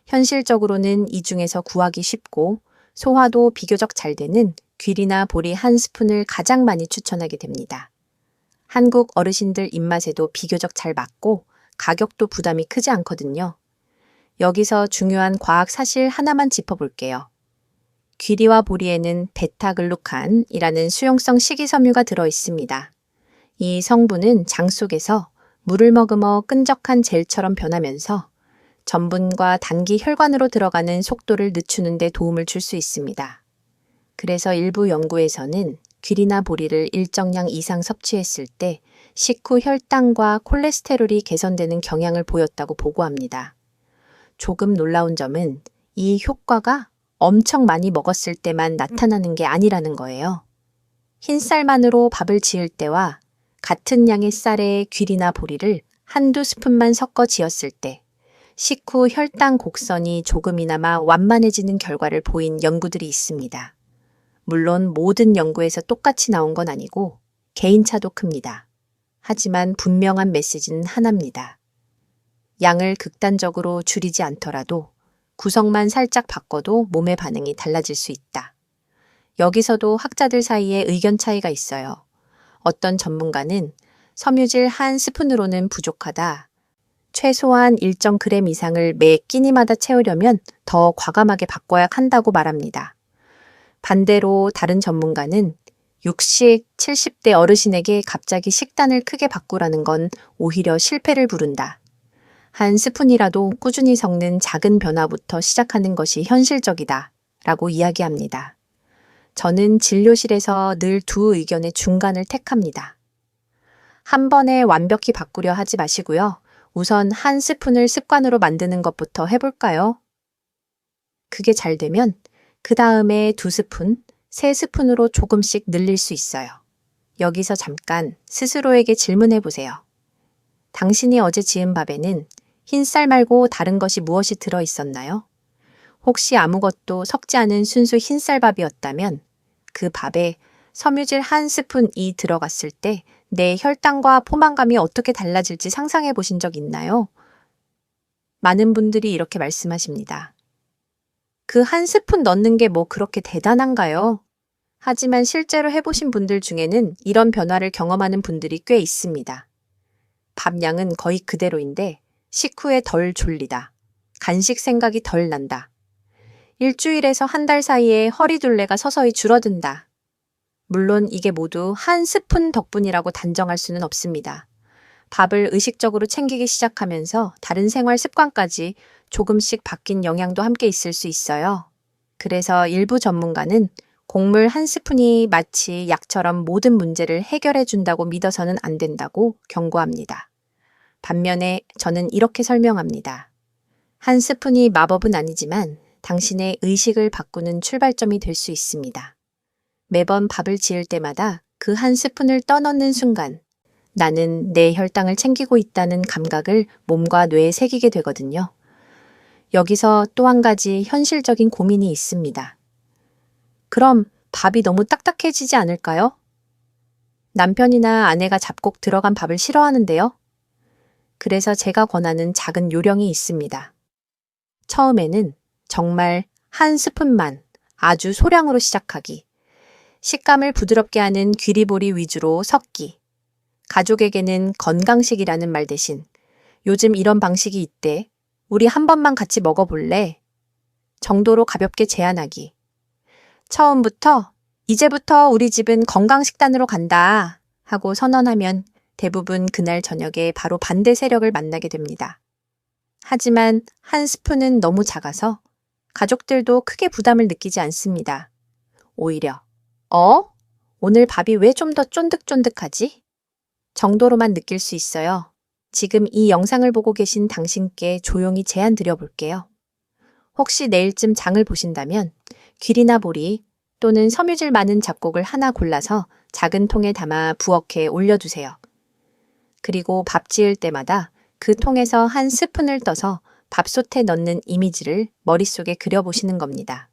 현실적으로는 이 중에서 구하기 쉽고 소화도 비교적 잘 되는 귀리나 보리 한 스푼을 가장 많이 추천하게 됩니다. 한국 어르신들 입맛에도 비교적 잘 맞고 가격도 부담이 크지 않거든요. 여기서 중요한 과학 사실 하나만 짚어볼게요. 귀리와 보리에는 베타글루칸이라는 수용성 식이섬유가 들어 있습니다. 이 성분은 장 속에서 물을 머금어 끈적한 젤처럼 변하면서 전분과 단기 혈관으로 들어가는 속도를 늦추는 데 도움을 줄 수 있습니다. 그래서 일부 연구에서는 귀리나 보리를 일정량 이상 섭취했을 때 식후 혈당과 콜레스테롤이 개선되는 경향을 보였다고 보고합니다. 조금 놀라운 점은 이 효과가 엄청 많이 먹었을 때만 나타나는 게 아니라는 거예요. 흰쌀만으로 밥을 지을 때와 같은 양의 쌀에 귀리나 보리를 한두 스푼만 섞어 지었을 때 식후 혈당 곡선이 조금이나마 완만해지는 결과를 보인 연구들이 있습니다. 물론 모든 연구에서 똑같이 나온 건 아니고 개인차도 큽니다. 하지만 분명한 메시지는 하나입니다. 양을 극단적으로 줄이지 않더라도 구성만 살짝 바꿔도 몸의 반응이 달라질 수 있다. 여기서도 학자들 사이에 의견 차이가 있어요. 어떤 전문가는 섬유질 한 스푼으로는 부족하다. 최소한 일정 그램 이상을 매 끼니마다 채우려면 더 과감하게 바꿔야 한다고 말합니다. 반대로 다른 전문가는 60, 70대 어르신에게 갑자기 식단을 크게 바꾸라는 건 오히려 실패를 부른다. 한 스푼이라도 꾸준히 섞는 작은 변화부터 시작하는 것이 현실적이다 라고 이야기합니다. 저는 진료실에서 늘 두 의견의 중간을 택합니다. 한 번에 완벽히 바꾸려 하지 마시고요. 우선 한 스푼을 습관으로 만드는 것부터 해볼까요? 그게 잘 되면 그 다음에 2스푼, 3스푼으로 조금씩 늘릴 수 있어요. 여기서 잠깐 스스로에게 질문해 보세요. 당신이 어제 지은 밥에는 흰쌀 말고 다른 것이 무엇이 들어 있었나요? 혹시 아무것도 섞지 않은 순수 흰쌀밥이었다면 그 밥에 섬유질 한 스푼이 들어갔을 때 내 혈당과 포만감이 어떻게 달라질지 상상해 보신 적 있나요? 많은 분들이 이렇게 말씀하십니다. 그 한 스푼 넣는 게 뭐 그렇게 대단한가요? 하지만 실제로 해보신 분들 중에는 이런 변화를 경험하는 분들이 꽤 있습니다. 밥 양은 거의 그대로인데 식후에 덜 졸리다. 간식 생각이 덜 난다. 일주일에서 한 달 사이에 허리둘레가 서서히 줄어든다. 물론 이게 모두 한 스푼 덕분이라고 단정할 수는 없습니다. 밥을 의식적으로 챙기기 시작하면서 다른 생활 습관까지 조금씩 바뀐 영향도 함께 있을 수 있어요. 그래서 일부 전문가는 곡물 한 스푼이 마치 약처럼 모든 문제를 해결해 준다고 믿어서는 안 된다고 경고합니다. 반면에 저는 이렇게 설명합니다. 한 스푼이 마법은 아니지만 당신의 의식을 바꾸는 출발점이 될 수 있습니다. 매번 밥을 지을 때마다 그 한 스푼을 떠넣는 순간 나는 내 혈당을 챙기고 있다는 감각을 몸과 뇌에 새기게 되거든요. 여기서 또 한 가지 현실적인 고민이 있습니다. 그럼 밥이 너무 딱딱해지지 않을까요? 남편이나 아내가 잡곡 들어간 밥을 싫어하는데요. 그래서 제가 권하는 작은 요령이 있습니다. 처음에는 정말 한 스푼만 아주 소량으로 시작하기. 식감을 부드럽게 하는 귀리보리 위주로 섞기. 가족에게는 건강식이라는 말 대신 요즘 이런 방식이 있대. 우리 한 번만 같이 먹어볼래? 정도로 가볍게 제안하기. 처음부터 이제부터 우리 집은 건강식단으로 간다 하고 선언하면 대부분 그날 저녁에 바로 반대 세력을 만나게 됩니다. 하지만 한 스푼은 너무 작아서 가족들도 크게 부담을 느끼지 않습니다. 오히려 오늘 밥이 왜 좀 더 쫀득쫀득하지? 정도로만 느낄 수 있어요. 지금 이 영상을 보고 계신 당신께 조용히 제안 드려볼게요. 혹시 내일쯤 장을 보신다면 귀리나 보리 또는 섬유질 많은 잡곡을 하나 골라서 작은 통에 담아 부엌에 올려두세요. 그리고 밥 지을 때마다 그 통에서 한 스푼을 떠서 밥솥에 넣는 이미지를 머릿속에 그려보시는 겁니다.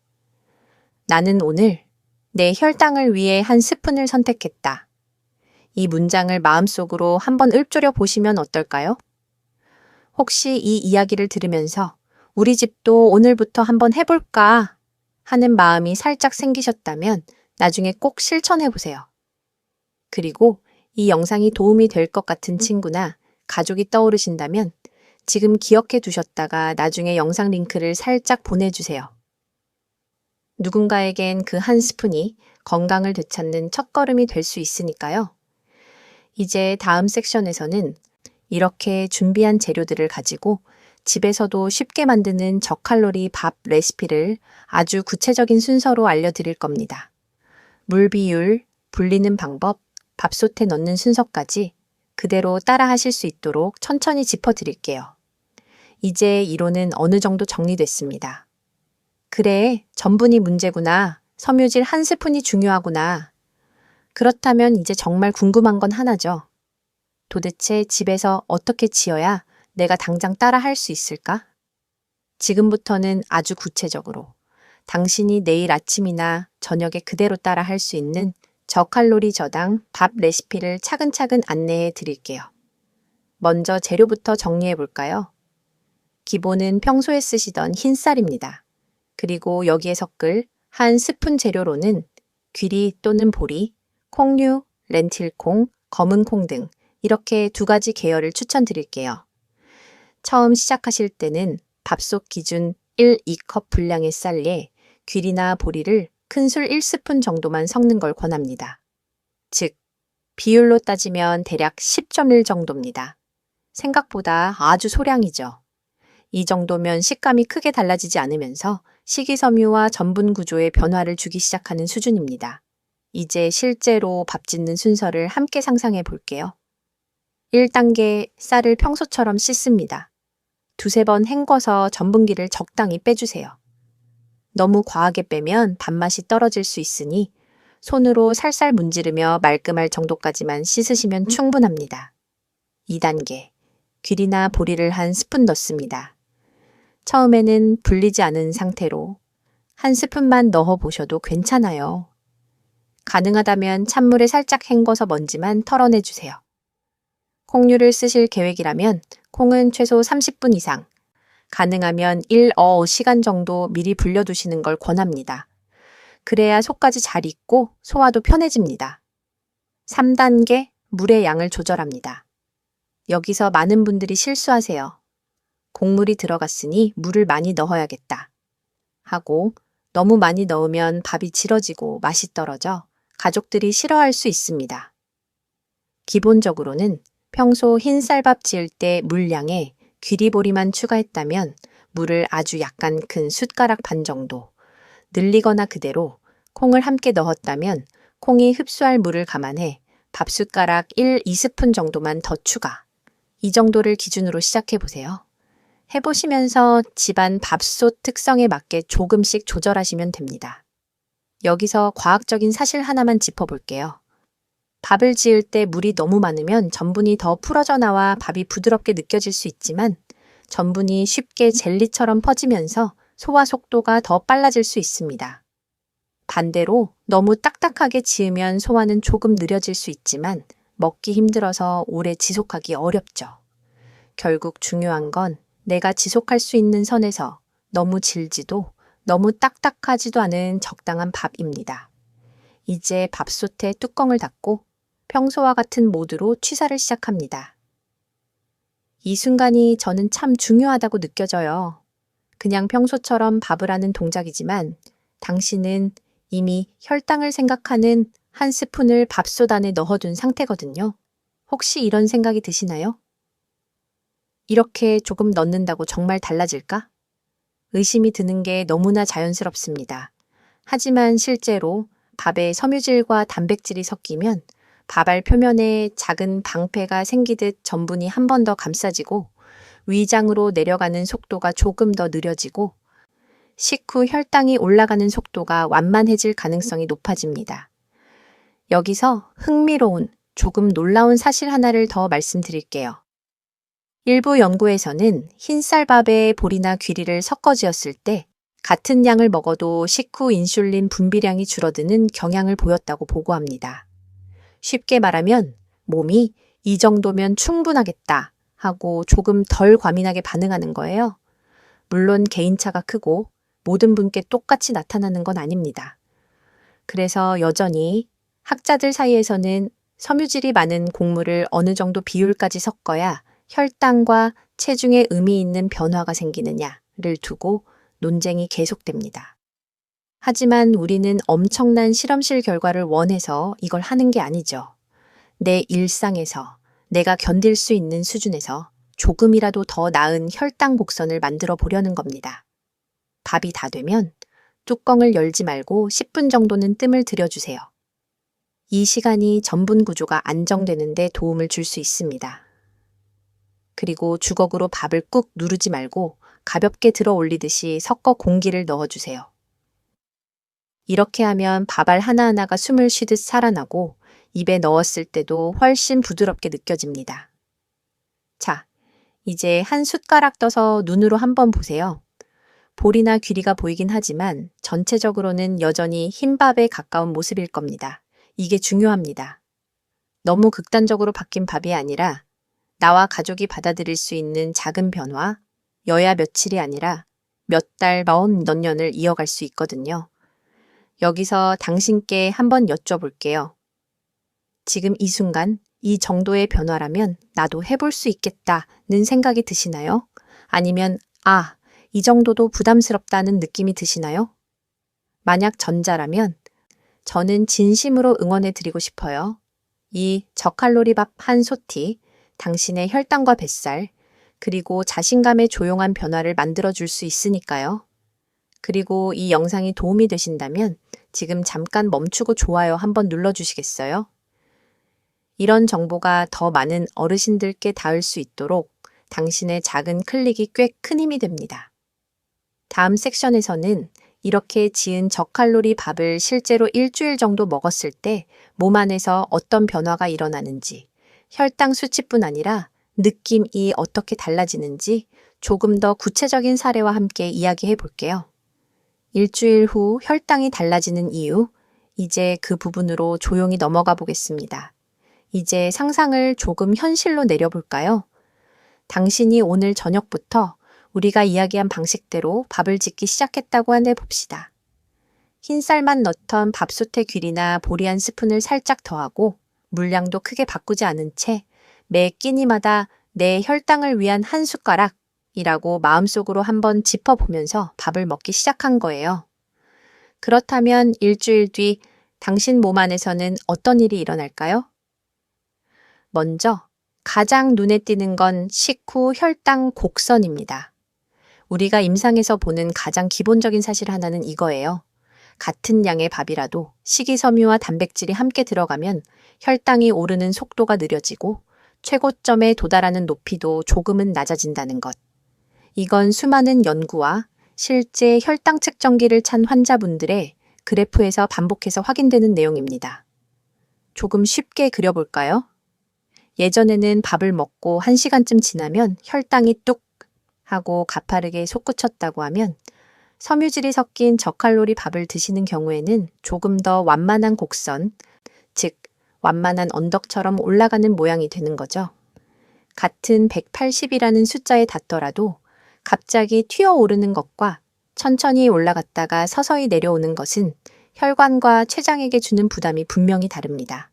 나는 오늘 내 혈당을 위해 한 스푼을 선택했다. 이 문장을 마음속으로 한번 읊조려 보시면 어떨까요? 혹시 이 이야기를 들으면서 우리 집도 오늘부터 한번 해볼까 하는 마음이 살짝 생기셨다면 나중에 꼭 실천해 보세요. 그리고 이 영상이 도움이 될 것 같은 친구나 가족이 떠오르신다면 지금 기억해 두셨다가 나중에 영상 링크를 살짝 보내주세요. 누군가에겐 그 한 스푼이 건강을 되찾는 첫걸음이 될 수 있으니까요. 이제 다음 섹션에서는 이렇게 준비한 재료들을 가지고 집에서도 쉽게 만드는 저칼로리 밥 레시피를 아주 구체적인 순서로 알려드릴 겁니다. 물 비율, 불리는 방법, 밥솥에 넣는 순서까지 그대로 따라 하실 수 있도록 천천히 짚어드릴게요. 이제 이론은 어느 정도 정리됐습니다. 그래, 전분이 문제구나. 섬유질 한 스푼이 중요하구나. 그렇다면 이제 정말 궁금한 건 하나죠. 도대체 집에서 어떻게 지어야 내가 당장 따라 할 수 있을까? 지금부터는 아주 구체적으로 당신이 내일 아침이나 저녁에 그대로 따라 할 수 있는 저칼로리 저당 밥 레시피를 차근차근 안내해 드릴게요. 먼저 재료부터 정리해 볼까요? 기본은 평소에 쓰시던 흰쌀입니다. 그리고 여기에 섞을 한 스푼 재료로는 귀리 또는 보리, 콩류, 렌틸콩, 검은콩 등 이렇게 두 가지 계열을 추천드릴게요. 처음 시작하실 때는 밥솥 기준 1, 2컵 분량의 쌀에 귀리나 보리를 큰술 1스푼 정도만 섞는 걸 권합니다. 즉, 비율로 따지면 대략 10.1 정도입니다. 생각보다 아주 소량이죠. 이 정도면 식감이 크게 달라지지 않으면서 식이섬유와 전분 구조에 변화를 주기 시작하는 수준입니다. 이제 실제로 밥 짓는 순서를 함께 상상해 볼게요. 1단계 쌀을 평소처럼 씻습니다. 두세 번 헹궈서 전분기를 적당히 빼주세요. 너무 과하게 빼면 밥맛이 떨어질 수 있으니 손으로 살살 문지르며 말끔할 정도까지만 씻으시면 충분합니다. 2단계 귀리나 보리를 한 스푼 넣습니다. 처음에는 불리지 않은 상태로 한 스푼만 넣어 보셔도 괜찮아요. 가능하다면 찬물에 살짝 헹궈서 먼지만 털어내 주세요. 콩류를 쓰실 계획이라면 콩은 최소 30분 이상, 가능하면 1시간 정도 미리 불려두시는 걸 권합니다. 그래야 속까지 잘 익고 소화도 편해집니다. 3단계 물의 양을 조절합니다. 여기서 많은 분들이 실수하세요. 곡물이 들어갔으니 물을 많이 넣어야겠다 하고 너무 많이 넣으면 밥이 질어지고 맛이 떨어져 가족들이 싫어할 수 있습니다. 기본적으로는 평소 흰쌀밥 지을 때 물량에 귀리보리만 추가했다면 물을 아주 약간 큰 숟가락 반 정도, 늘리거나 그대로 콩을 함께 넣었다면 콩이 흡수할 물을 감안해 밥숟가락 1, 2스푼 정도만 더 추가. 이 정도를 기준으로 시작해 보세요. 해보시면서 집안 밥솥 특성에 맞게 조금씩 조절하시면 됩니다. 여기서 과학적인 사실 하나만 짚어볼게요. 밥을 지을 때 물이 너무 많으면 전분이 더 풀어져 나와 밥이 부드럽게 느껴질 수 있지만 전분이 쉽게 젤리처럼 퍼지면서 소화 속도가 더 빨라질 수 있습니다. 반대로 너무 딱딱하게 지으면 소화는 조금 느려질 수 있지만 먹기 힘들어서 오래 지속하기 어렵죠. 결국 중요한 건 내가 지속할 수 있는 선에서 너무 질지도 너무 딱딱하지도 않은 적당한 밥입니다. 이제 밥솥에 뚜껑을 닫고 평소와 같은 모드로 취사를 시작합니다. 이 순간이 저는 참 중요하다고 느껴져요. 그냥 평소처럼 밥을 하는 동작이지만 당신은 이미 혈당을 생각하는 한 스푼을 밥솥 안에 넣어둔 상태거든요. 혹시 이런 생각이 드시나요? 이렇게 조금 넣는다고 정말 달라질까? 의심이 드는 게 너무나 자연스럽습니다. 하지만 실제로 밥에 섬유질과 단백질이 섞이면 밥알 표면에 작은 방패가 생기듯 전분이 한 번 더 감싸지고 위장으로 내려가는 속도가 조금 더 느려지고 식후 혈당이 올라가는 속도가 완만해질 가능성이 높아집니다. 여기서 흥미로운 조금 놀라운 사실 하나를 더 말씀드릴게요. 일부 연구에서는 흰쌀밥에 보리나 귀리를 섞어 지었을 때 같은 양을 먹어도 식후 인슐린 분비량이 줄어드는 경향을 보였다고 보고합니다. 쉽게 말하면 몸이 이 정도면 충분하겠다 하고 조금 덜 과민하게 반응하는 거예요. 물론 개인차가 크고 모든 분께 똑같이 나타나는 건 아닙니다. 그래서 여전히 학자들 사이에서는 섬유질이 많은 곡물을 어느 정도 비율까지 섞어야 혈당과 체중에 의미 있는 변화가 생기느냐를 두고 논쟁이 계속됩니다. 하지만 우리는 엄청난 실험실 결과를 원해서 이걸 하는 게 아니죠. 내 일상에서 내가 견딜 수 있는 수준에서 조금이라도 더 나은 혈당 곡선을 만들어 보려는 겁니다. 밥이 다 되면 뚜껑을 열지 말고 10분 정도는 뜸을 들여주세요. 이 시간이 전분 구조가 안정되는 데 도움을 줄 수 있습니다. 그리고 주걱으로 밥을 꾹 누르지 말고 가볍게 들어 올리듯이 섞어 공기를 넣어주세요. 이렇게 하면 밥알 하나하나가 숨을 쉬듯 살아나고 입에 넣었을 때도 훨씬 부드럽게 느껴집니다. 자, 이제 한 숟가락 떠서 눈으로 한번 보세요. 볼이나 귀리가 보이긴 하지만 전체적으로는 여전히 흰밥에 가까운 모습일 겁니다. 이게 중요합니다. 너무 극단적으로 바뀐 밥이 아니라 나와 가족이 받아들일 수 있는 작은 변화, 여야 며칠이 아니라 몇 달, 몇 년을 이어갈 수 있거든요. 여기서 당신께 한번 여쭤볼게요. 지금 이 순간 이 정도의 변화라면 나도 해볼 수 있겠다는 생각이 드시나요? 아니면 이 정도도 부담스럽다는 느낌이 드시나요? 만약 전자라면 저는 진심으로 응원해 드리고 싶어요. 이 저칼로리 밥 한 소티, 당신의 혈당과 뱃살, 그리고 자신감의 조용한 변화를 만들어줄 수 있으니까요. 그리고 이 영상이 도움이 되신다면 지금 잠깐 멈추고 좋아요 한번 눌러주시겠어요? 이런 정보가 더 많은 어르신들께 닿을 수 있도록 당신의 작은 클릭이 꽤 큰 힘이 됩니다. 다음 섹션에서는 이렇게 지은 저칼로리 밥을 실제로 일주일 정도 먹었을 때 몸 안에서 어떤 변화가 일어나는지, 혈당 수치뿐 아니라 느낌이 어떻게 달라지는지 조금 더 구체적인 사례와 함께 이야기해 볼게요. 일주일 후 혈당이 달라지는 이유, 이제 그 부분으로 조용히 넘어가 보겠습니다. 이제 상상을 조금 현실로 내려볼까요? 당신이 오늘 저녁부터 우리가 이야기한 방식대로 밥을 짓기 시작했다고 한해 봅시다. 흰쌀만 넣던 밥솥의 귀리나 보리 한 스푼을 살짝 더하고 물량도 크게 바꾸지 않은 채 매 끼니마다 내 혈당을 위한 한 숟가락이라고 마음속으로 한번 짚어보면서 밥을 먹기 시작한 거예요. 그렇다면 일주일 뒤 당신 몸 안에서는 어떤 일이 일어날까요? 먼저 가장 눈에 띄는 건 식후 혈당 곡선입니다. 우리가 임상에서 보는 가장 기본적인 사실 하나는 이거예요. 같은 양의 밥이라도 식이섬유와 단백질이 함께 들어가면 혈당이 오르는 속도가 느려지고 최고점에 도달하는 높이도 조금은 낮아진다는 것. 이건 수많은 연구와 실제 혈당 측정기를 찬 환자분들의 그래프에서 반복해서 확인되는 내용입니다. 조금 쉽게 그려볼까요? 예전에는 밥을 먹고 1시간쯤 지나면 혈당이 뚝 하고 가파르게 솟구쳤다고 하면 섬유질이 섞인 저칼로리 밥을 드시는 경우에는 조금 더 완만한 곡선, 즉 완만한 언덕처럼 올라가는 모양이 되는 거죠. 같은 180이라는 숫자에 닿더라도 갑자기 튀어오르는 것과 천천히 올라갔다가 서서히 내려오는 것은 혈관과 췌장에게 주는 부담이 분명히 다릅니다.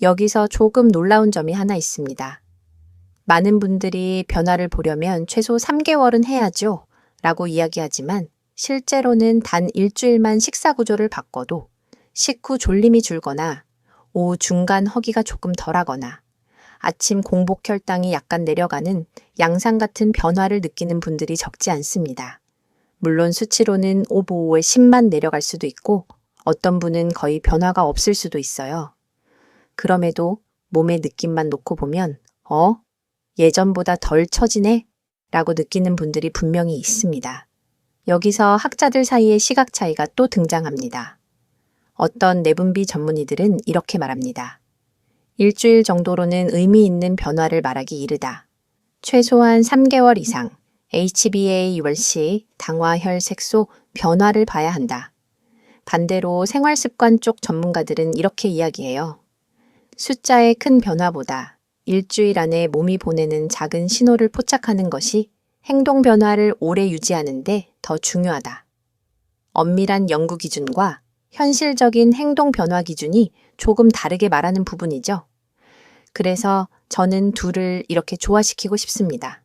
여기서 조금 놀라운 점이 하나 있습니다. 많은 분들이 변화를 보려면 최소 3개월은 해야죠 라고 이야기하지만 실제로는 단 일주일만 식사 구조를 바꿔도 식후 졸림이 줄거나 오후 중간 허기가 조금 덜하거나 아침 공복 혈당이 약간 내려가는 양상 같은 변화를 느끼는 분들이 적지 않습니다. 물론 수치로는 5보5에 10만 내려갈 수도 있고 어떤 분은 거의 변화가 없을 수도 있어요. 그럼에도 몸의 느낌만 놓고 보면 예전보다 덜 처지네? 라고 느끼는 분들이 분명히 있습니다. 여기서 학자들 사이의 시각 차이가 또 등장합니다. 어떤 내분비 전문의들은 이렇게 말합니다. 일주일 정도로는 의미 있는 변화를 말하기 이르다. 최소한 3개월 이상 HbA1c, 당화혈색소 변화를 봐야 한다. 반대로 생활습관 쪽 전문가들은 이렇게 이야기해요. 숫자의 큰 변화보다 일주일 안에 몸이 보내는 작은 신호를 포착하는 것이 행동 변화를 오래 유지하는데 더 중요하다. 엄밀한 연구 기준과 현실적인 행동 변화 기준이 조금 다르게 말하는 부분이죠. 그래서 저는 둘을 이렇게 조화시키고 싶습니다.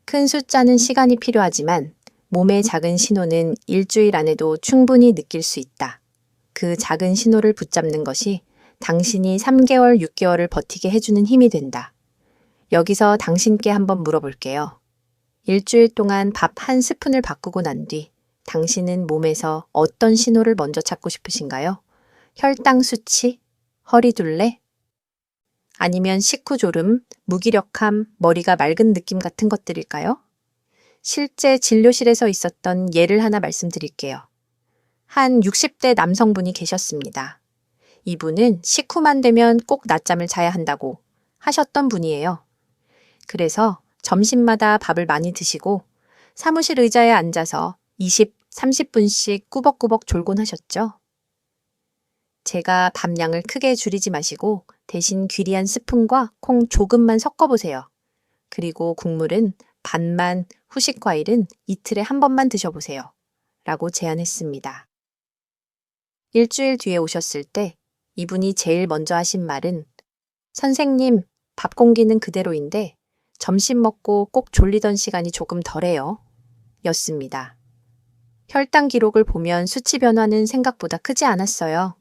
큰 숫자는 시간이 필요하지만 몸의 작은 신호는 일주일 안에도 충분히 느낄 수 있다. 그 작은 신호를 붙잡는 것이 당신이 3개월, 6개월을 버티게 해주는 힘이 된다. 여기서 당신께 한번 물어볼게요. 일주일 동안 밥 한 스푼을 바꾸고 난 뒤 당신은 몸에서 어떤 신호를 먼저 찾고 싶으신가요? 혈당 수치? 허리둘레? 아니면 식후 졸음, 무기력함, 머리가 맑은 느낌 같은 것들일까요? 실제 진료실에서 있었던 예를 하나 말씀드릴게요. 한 60대 남성분이 계셨습니다. 이분은 식후만 되면 꼭 낮잠을 자야 한다고 하셨던 분이에요. 그래서 점심마다 밥을 많이 드시고 사무실 의자에 앉아서 20, 30분씩 꾸벅꾸벅 졸곤 하셨죠. 제가 밥량을 크게 줄이지 마시고 대신 귀리한 스푼과 콩 조금만 섞어보세요. 그리고 국물은 반만, 후식 과일은 이틀에 한 번만 드셔보세요. 라고 제안했습니다. 일주일 뒤에 오셨을 때 이분이 제일 먼저 하신 말은 선생님, 밥 공기는 그대로인데 점심 먹고 꼭 졸리던 시간이 조금 덜해요. 였습니다. 혈당 기록을 보면 수치 변화는 생각보다 크지 않았어요.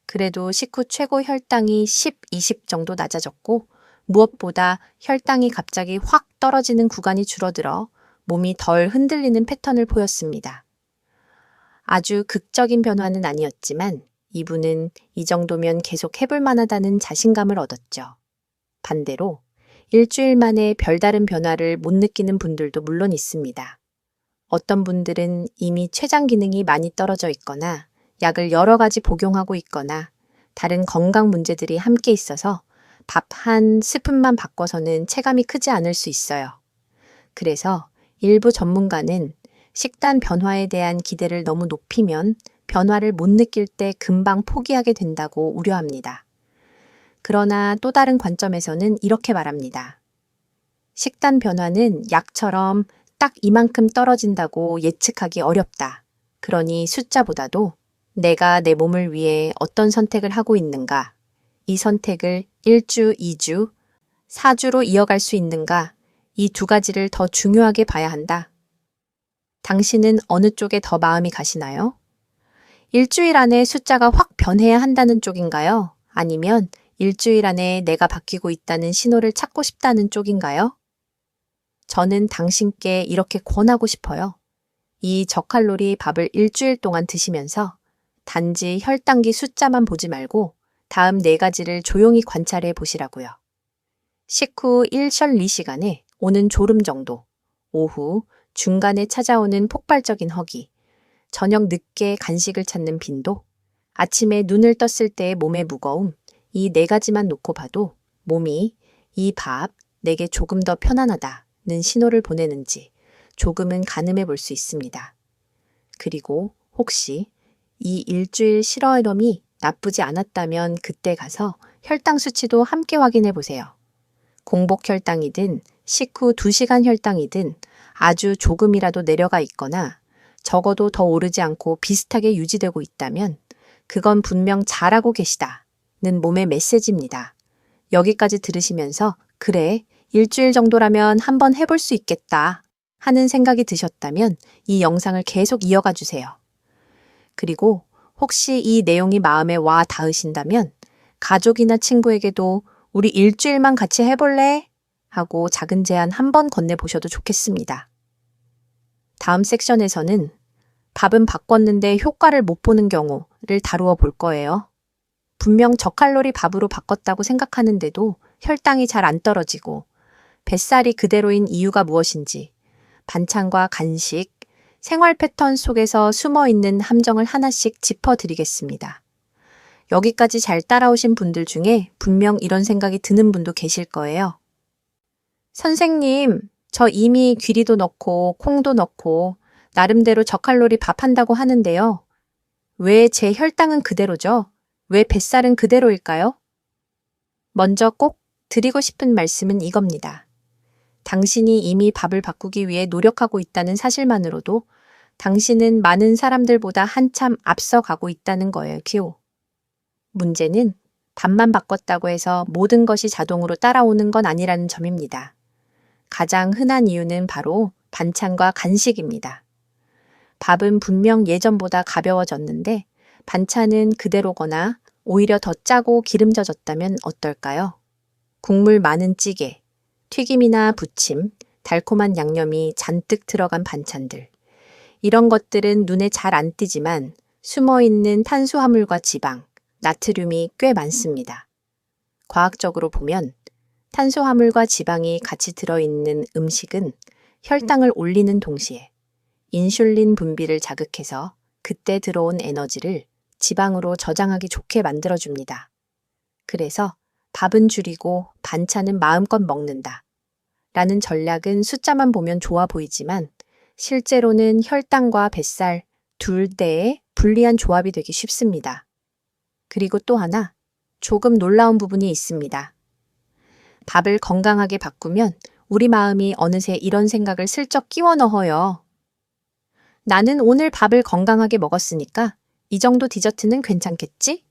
그래도 식후 최고 혈당이 10, 20 정도 낮아졌고 무엇보다 혈당이 갑자기 확 떨어지는 구간이 줄어들어 몸이 덜 흔들리는 패턴을 보였습니다. 아주 극적인 변화는 아니었지만 이분은 이 정도면 계속 해볼 만하다는 자신감을 얻었죠. 반대로 일주일 만에 별다른 변화를 못 느끼는 분들도 물론 있습니다. 어떤 분들은 이미 췌장 기능이 많이 떨어져 있거나 약을 여러 가지 복용하고 있거나 다른 건강 문제들이 함께 있어서 밥 한 스푼만 바꿔서는 체감이 크지 않을 수 있어요. 그래서 일부 전문가는 식단 변화에 대한 기대를 너무 높이면 변화를 못 느낄 때 금방 포기하게 된다고 우려합니다. 그러나 또 다른 관점에서는 이렇게 말합니다. 식단 변화는 약처럼 딱 이만큼 떨어진다고 예측하기 어렵다. 그러니 숫자보다도 내가 내 몸을 위해 어떤 선택을 하고 있는가, 이 선택을 1주, 2주, 4주로 이어갈 수 있는가, 이 두 가지를 더 중요하게 봐야 한다. 당신은 어느 쪽에 더 마음이 가시나요? 일주일 안에 숫자가 확 변해야 한다는 쪽인가요? 아니면 일주일 안에 내가 바뀌고 있다는 신호를 찾고 싶다는 쪽인가요? 저는 당신께 이렇게 권하고 싶어요. 이 저칼로리 밥을 일주일 동안 드시면서 단지 혈당기 숫자만 보지 말고 다음 4가지를 조용히 관찰해 보시라고요. 식후 1셜 2시간에 오는 졸음 정도, 오후 중간에 찾아오는 폭발적인 허기, 저녁 늦게 간식을 찾는 빈도, 아침에 눈을 떴을 때의 몸의 무거움, 이 4가지만 놓고 봐도 몸이 이 밥 내게 조금 더 편안하다는 신호를 보내는지 조금은 가늠해 볼 수 있습니다. 그리고 혹시 이 일주일 실어름이 나쁘지 않았다면 그때 가서 혈당 수치도 함께 확인해 보세요. 공복 혈당이든 식후 2시간 혈당이든 아주 조금이라도 내려가 있거나 적어도 더 오르지 않고 비슷하게 유지되고 있다면 그건 분명 잘하고 계시다는 몸의 메시지입니다. 여기까지 들으시면서 그래, 일주일 정도라면 한번 해볼 수 있겠다 하는 생각이 드셨다면 이 영상을 계속 이어가 주세요. 그리고 혹시 이 내용이 마음에 와 닿으신다면 가족이나 친구에게도 우리 일주일만 같이 해볼래? 하고 작은 제안 한번 건네보셔도 좋겠습니다. 다음 섹션에서는 밥은 바꿨는데 효과를 못 보는 경우를 다루어 볼 거예요. 분명 저칼로리 밥으로 바꿨다고 생각하는데도 혈당이 잘 안 떨어지고 뱃살이 그대로인 이유가 무엇인지 반찬과 간식, 생활 패턴 속에서 숨어 있는 함정을 하나씩 짚어드리겠습니다. 여기까지 잘 따라오신 분들 중에 분명 이런 생각이 드는 분도 계실 거예요. 선생님, 저 이미 귀리도 넣고 콩도 넣고 나름대로 저칼로리 밥 한다고 하는데요. 왜 제 혈당은 그대로죠? 왜 뱃살은 그대로일까요? 먼저 꼭 드리고 싶은 말씀은 이겁니다. 당신이 이미 밥을 바꾸기 위해 노력하고 있다는 사실만으로도 당신은 많은 사람들보다 한참 앞서가고 있다는 거예요, 큐. 문제는 밥만 바꿨다고 해서 모든 것이 자동으로 따라오는 건 아니라는 점입니다. 가장 흔한 이유는 바로 반찬과 간식입니다. 밥은 분명 예전보다 가벼워졌는데 반찬은 그대로거나 오히려 더 짜고 기름져졌다면 어떨까요? 국물 많은 찌개, 튀김이나 부침, 달콤한 양념이 잔뜩 들어간 반찬들. 이런 것들은 눈에 잘 안 띄지만 숨어있는 탄수화물과 지방, 나트륨이 꽤 많습니다. 과학적으로 보면 탄수화물과 지방이 같이 들어있는 음식은 혈당을 올리는 동시에 인슐린 분비를 자극해서 그때 들어온 에너지를 지방으로 저장하기 좋게 만들어줍니다. 그래서 밥은 줄이고 반찬은 마음껏 먹는다 라는 전략은 숫자만 보면 좋아 보이지만 실제로는 혈당과 뱃살 둘 대의 불리한 조합이 되기 쉽습니다. 그리고 또 하나 조금 놀라운 부분이 있습니다. 밥을 건강하게 바꾸면 우리 마음이 어느새 이런 생각을 슬쩍 끼워 넣어요. 나는 오늘 밥을 건강하게 먹었으니까 이 정도 디저트는 괜찮겠지?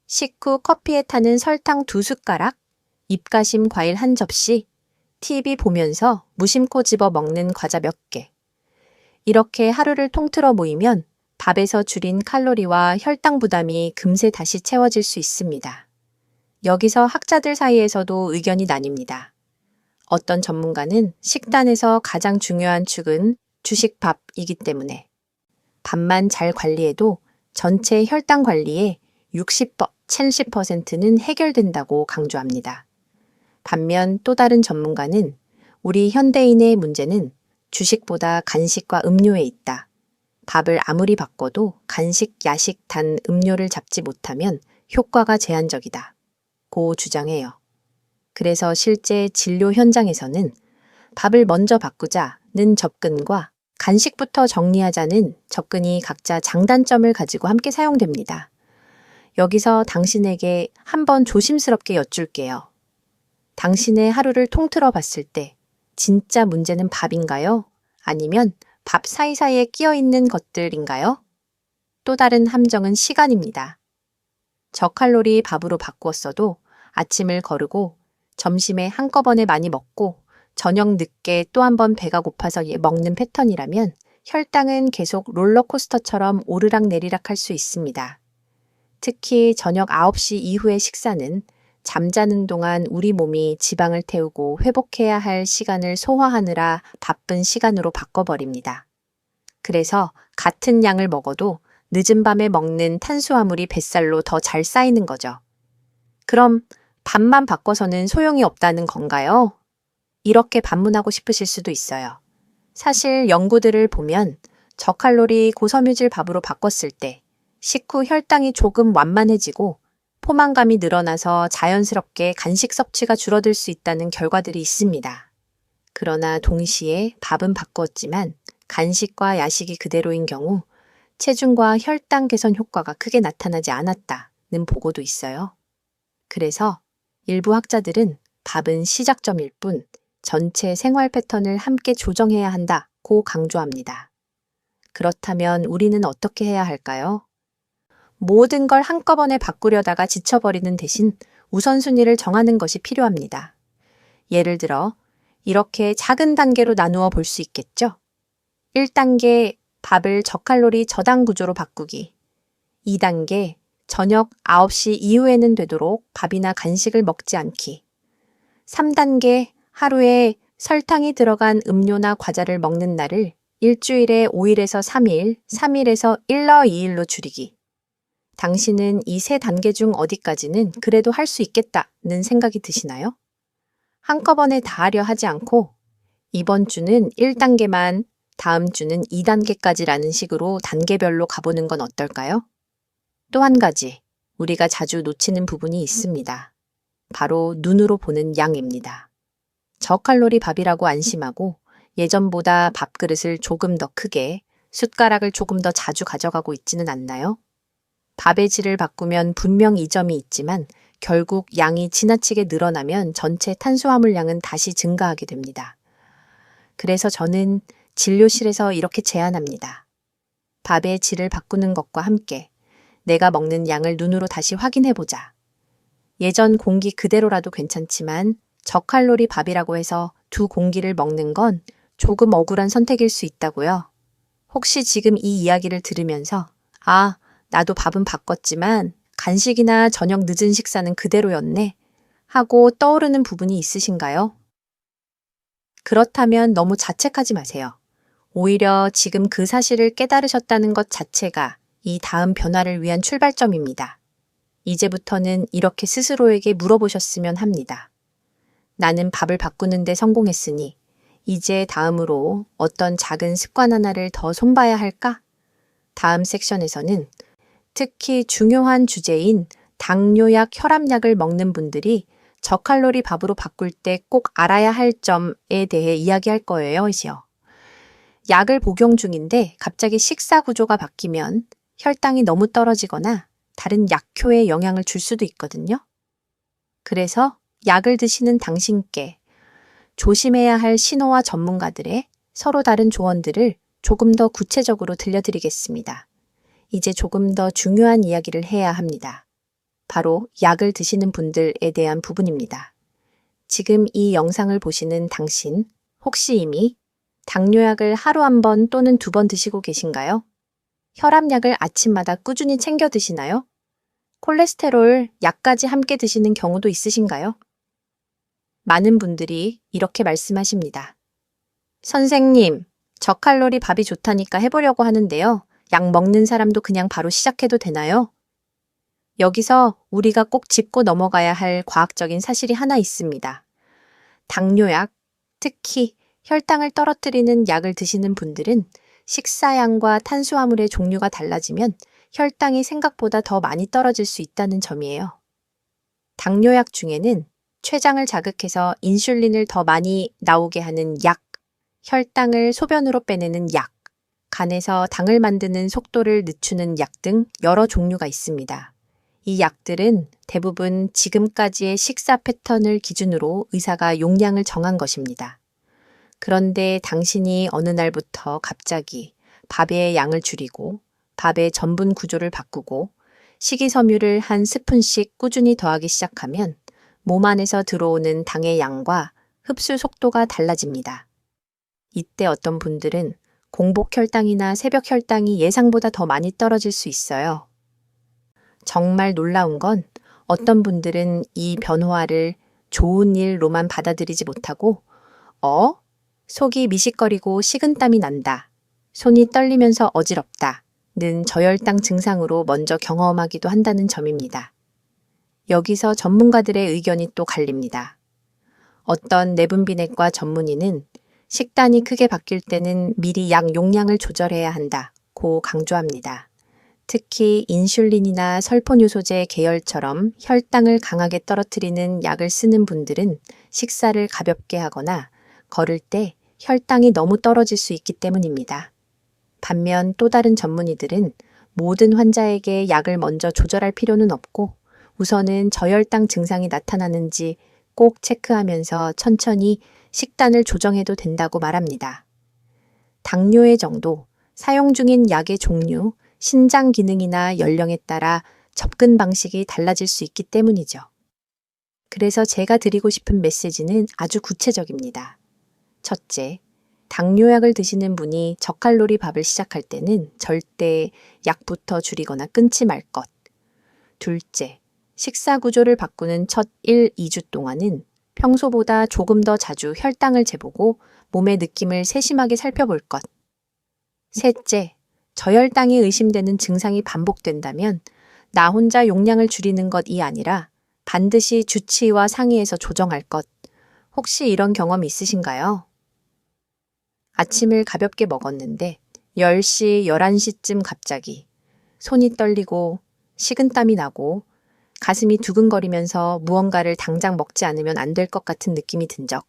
식후 커피에 타는 설탕 2숟가락, 입가심 과일 1접시, TV 보면서 무심코 집어 먹는 과자 몇 개. 이렇게 하루를 통틀어 모이면 밥에서 줄인 칼로리와 혈당 부담이 금세 다시 채워질 수 있습니다. 여기서 학자들 사이에서도 의견이 나뉩니다. 어떤 전문가는 식단에서 가장 중요한 축은 주식밥이기 때문에 밥만 잘 관리해도 전체 혈당 관리의 70%는 해결된다고 강조합니다. 반면 또 다른 전문가는 우리 현대인의 문제는 주식보다 간식과 음료에 있다. 밥을 아무리 바꿔도 간식, 야식, 단, 음료를 잡지 못하면 효과가 제한적이다. 고 주장해요. 그래서 실제 진료 현장에서는 밥을 먼저 바꾸자는 접근과 간식부터 정리하자는 접근이 각자 장단점을 가지고 함께 사용됩니다. 여기서 당신에게 한번 조심스럽게 여쭐게요. 당신의 하루를 통틀어 봤을 때 진짜 문제는 밥인가요? 아니면 밥 사이사이에 끼어 있는 것들인가요? 또 다른 함정은 시간입니다. 저칼로리 밥으로 바꾸었어도 아침을 거르고 점심에 한꺼번에 많이 먹고 저녁 늦게 또 한 번 배가 고파서 먹는 패턴이라면 혈당은 계속 롤러코스터처럼 오르락내리락 할 수 있습니다. 특히 저녁 9시 이후의 식사는 잠자는 동안 우리 몸이 지방을 태우고 회복해야 할 시간을 소화하느라 바쁜 시간으로 바꿔버립니다. 그래서 같은 양을 먹어도 늦은 밤에 먹는 탄수화물이 뱃살로 더 잘 쌓이는 거죠. 그럼 밥만 바꿔서는 소용이 없다는 건가요? 이렇게 반문하고 싶으실 수도 있어요. 사실 연구들을 보면 저칼로리 고섬유질 밥으로 바꿨을 때 식후 혈당이 조금 완만해지고 포만감이 늘어나서 자연스럽게 간식 섭취가 줄어들 수 있다는 결과들이 있습니다. 그러나 동시에 밥은 바꾸었지만 간식과 야식이 그대로인 경우 체중과 혈당 개선 효과가 크게 나타나지 않았다는 보고도 있어요. 그래서 일부 학자들은 밥은 시작점일 뿐 전체 생활 패턴을 함께 조정해야 한다고 강조합니다. 그렇다면 우리는 어떻게 해야 할까요? 모든 걸 한꺼번에 바꾸려다가 지쳐버리는 대신 우선순위를 정하는 것이 필요합니다. 예를 들어 이렇게 작은 단계로 나누어 볼 수 있겠죠? 1단계 밥을 저칼로리 저당 구조로 바꾸기. 2단계 저녁 9시 이후에는 되도록 밥이나 간식을 먹지 않기. 3단계 하루에 설탕이 들어간 음료나 과자를 먹는 날을 일주일에 5일에서 3일, 3일에서 1러 2일로 줄이기. 당신은 이 세 단계 중 어디까지는 그래도 할 수 있겠다는 생각이 드시나요? 한꺼번에 다 하려 하지 않고 이번 주는 1단계만, 다음 주는 2단계까지라는 식으로 단계별로 가보는 건 어떨까요? 또 한 가지, 우리가 자주 놓치는 부분이 있습니다. 바로 눈으로 보는 양입니다. 저칼로리 밥이라고 안심하고 예전보다 밥그릇을 조금 더 크게, 숟가락을 조금 더 자주 가져가고 있지는 않나요? 밥의 질을 바꾸면 분명 이점이 있지만 결국 양이 지나치게 늘어나면 전체 탄수화물량은 다시 증가하게 됩니다. 그래서 저는 진료실에서 이렇게 제안합니다. 밥의 질을 바꾸는 것과 함께 내가 먹는 양을 눈으로 다시 확인해보자. 예전 공기 그대로라도 괜찮지만 저칼로리 밥이라고 해서 2공기를 먹는 건 조금 억울한 선택일 수 있다고요. 혹시 지금 이 이야기를 들으면서 나도 밥은 바꿨지만 간식이나 저녁 늦은 식사는 그대로였네 하고 떠오르는 부분이 있으신가요? 그렇다면 너무 자책하지 마세요. 오히려 지금 그 사실을 깨달으셨다는 것 자체가 이 다음 변화를 위한 출발점입니다. 이제부터는 이렇게 스스로에게 물어보셨으면 합니다. 나는 밥을 바꾸는 데 성공했으니 이제 다음으로 어떤 작은 습관 하나를 더 손봐야 할까? 다음 섹션에서는 특히 중요한 주제인 당뇨약, 혈압약을 먹는 분들이 저칼로리 밥으로 바꿀 때 꼭 알아야 할 점에 대해 이야기할 거예요. 약을 복용 중인데 갑자기 식사 구조가 바뀌면 혈당이 너무 떨어지거나 다른 약효에 영향을 줄 수도 있거든요. 그래서 약을 드시는 당신께 조심해야 할 신호와 전문가들의 서로 다른 조언들을 조금 더 구체적으로 들려드리겠습니다. 이제 조금 더 중요한 이야기를 해야 합니다. 바로 약을 드시는 분들에 대한 부분입니다. 지금 이 영상을 보시는 당신, 혹시 이미 당뇨약을 하루 1번 또는 2번 드시고 계신가요? 혈압약을 아침마다 꾸준히 챙겨 드시나요? 콜레스테롤 약까지 함께 드시는 경우도 있으신가요? 많은 분들이 이렇게 말씀하십니다. 선생님, 저칼로리 밥이 좋다니까 해보려고 하는데요. 약 먹는 사람도 그냥 바로 시작해도 되나요? 여기서 우리가 꼭 짚고 넘어가야 할 과학적인 사실이 하나 있습니다. 당뇨약, 특히 혈당을 떨어뜨리는 약을 드시는 분들은 식사량과 탄수화물의 종류가 달라지면 혈당이 생각보다 더 많이 떨어질 수 있다는 점이에요. 당뇨약 중에는 췌장을 자극해서 인슐린을 더 많이 나오게 하는 약, 혈당을 소변으로 빼내는 약, 간에서 당을 만드는 속도를 늦추는 약 등 여러 종류가 있습니다. 이 약들은 대부분 지금까지의 식사 패턴을 기준으로 의사가 용량을 정한 것입니다. 그런데 당신이 어느 날부터 갑자기 밥의 양을 줄이고 밥의 전분 구조를 바꾸고 식이섬유를 한 스푼씩 꾸준히 더하기 시작하면 몸 안에서 들어오는 당의 양과 흡수 속도가 달라집니다. 이때 어떤 분들은 공복 혈당이나 새벽 혈당이 예상보다 더 많이 떨어질 수 있어요. 정말 놀라운 건 어떤 분들은 이 변화를 좋은 일로만 받아들이지 못하고 속이 미식거리고 식은땀이 난다, 손이 떨리면서 어지럽다 는 저혈당 증상으로 먼저 경험하기도 한다는 점입니다. 여기서 전문가들의 의견이 또 갈립니다. 어떤 내분비내과 전문의는 식단이 크게 바뀔 때는 미리 약 용량을 조절해야 한다고 강조합니다. 특히 인슐린이나 설포효소제 계열처럼 혈당을 강하게 떨어뜨리는 약을 쓰는 분들은 식사를 가볍게 하거나 걸을 때 혈당이 너무 떨어질 수 있기 때문입니다. 반면 또 다른 전문의들은 모든 환자에게 약을 먼저 조절할 필요는 없고 우선은 저혈당 증상이 나타나는지 꼭 체크하면서 천천히 식단을 조정해도 된다고 말합니다. 당뇨의 정도, 사용 중인 약의 종류, 신장 기능이나 연령에 따라 접근 방식이 달라질 수 있기 때문이죠. 그래서 제가 드리고 싶은 메시지는 아주 구체적입니다. 첫째, 당뇨약을 드시는 분이 저칼로리 밥을 시작할 때는 절대 약부터 줄이거나 끊지 말 것. 둘째, 식사 구조를 바꾸는 첫 1, 2주 동안은 평소보다 조금 더 자주 혈당을 재보고 몸의 느낌을 세심하게 살펴볼 것. 셋째, 저혈당이 의심되는 증상이 반복된다면 나 혼자 용량을 줄이는 것이 아니라 반드시 주치의와 상의해서 조정할 것. 혹시 이런 경험 있으신가요? 아침을 가볍게 먹었는데 10시, 11시쯤 갑자기 손이 떨리고 식은땀이 나고 가슴이 두근거리면서 무언가를 당장 먹지 않으면 안 될 것 같은 느낌이 든 적.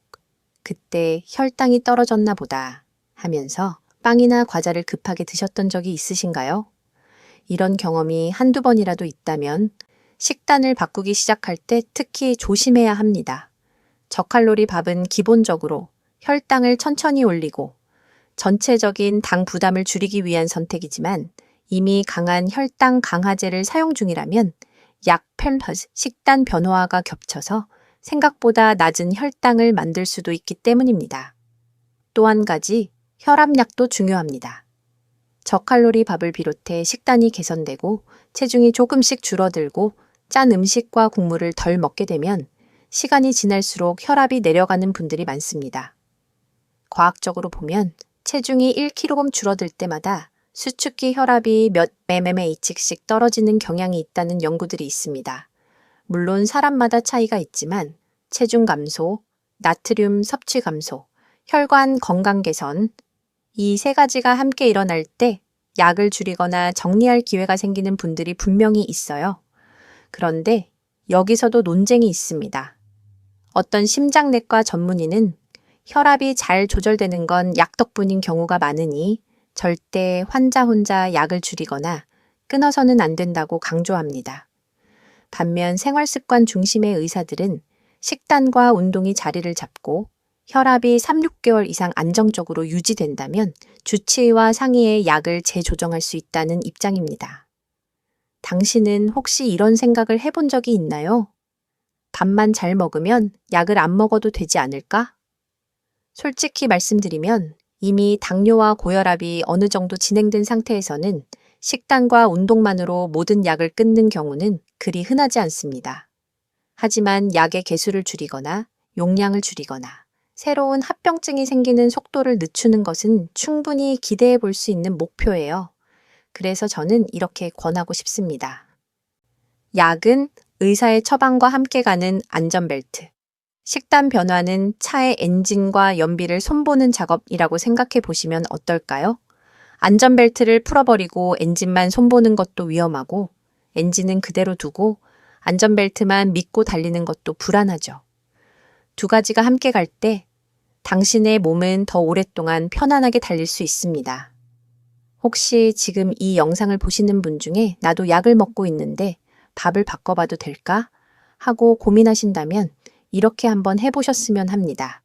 그때 혈당이 떨어졌나 보다 하면서 빵이나 과자를 급하게 드셨던 적이 있으신가요? 이런 경험이 한두 번이라도 있다면 식단을 바꾸기 시작할 때 특히 조심해야 합니다. 저칼로리 밥은 기본적으로 혈당을 천천히 올리고 전체적인 당 부담을 줄이기 위한 선택이지만 이미 강한 혈당 강화제를 사용 중이라면 약 플러스 식단 변화가 겹쳐서 생각보다 낮은 혈당을 만들 수도 있기 때문입니다. 또 한 가지, 혈압약도 중요합니다. 저칼로리 밥을 비롯해 식단이 개선되고 체중이 조금씩 줄어들고 짠 음식과 국물을 덜 먹게 되면 시간이 지날수록 혈압이 내려가는 분들이 많습니다. 과학적으로 보면 체중이 1kg 줄어들 때마다 수축기 혈압이 몇 mmHg씩 떨어지는 경향이 있다는 연구들이 있습니다. 물론 사람마다 차이가 있지만 체중 감소, 나트륨 섭취 감소, 혈관 건강 개선, 이 세 가지가 함께 일어날 때 약을 줄이거나 정리할 기회가 생기는 분들이 분명히 있어요. 그런데 여기서도 논쟁이 있습니다. 어떤 심장내과 전문의는 혈압이 잘 조절되는 건 약 덕분인 경우가 많으니 절대 환자 혼자 약을 줄이거나 끊어서는 안 된다고 강조합니다. 반면 생활습관 중심의 의사들은 식단과 운동이 자리를 잡고 혈압이 3, 6개월 이상 안정적으로 유지된다면 주치의와 상의해 약을 재조정할 수 있다는 입장입니다. 당신은 혹시 이런 생각을 해본 적이 있나요? 밥만 잘 먹으면 약을 안 먹어도 되지 않을까? 솔직히 말씀드리면 이미 당뇨와 고혈압이 어느 정도 진행된 상태에서는 식단과 운동만으로 모든 약을 끊는 경우는 그리 흔하지 않습니다. 하지만 약의 개수를 줄이거나 용량을 줄이거나 새로운 합병증이 생기는 속도를 늦추는 것은 충분히 기대해 볼 수 있는 목표예요. 그래서 저는 이렇게 권하고 싶습니다. 약은 의사의 처방과 함께 가는 안전벨트. 식단 변화는 차의 엔진과 연비를 손보는 작업이라고 생각해 보시면 어떨까요? 안전벨트를 풀어버리고 엔진만 손보는 것도 위험하고 엔진은 그대로 두고 안전벨트만 믿고 달리는 것도 불안하죠. 두 가지가 함께 갈 때 당신의 몸은 더 오랫동안 편안하게 달릴 수 있습니다. 혹시 지금 이 영상을 보시는 분 중에 나도 약을 먹고 있는데 밥을 바꿔봐도 될까? 하고 고민하신다면 이렇게 한번 해보셨으면 합니다.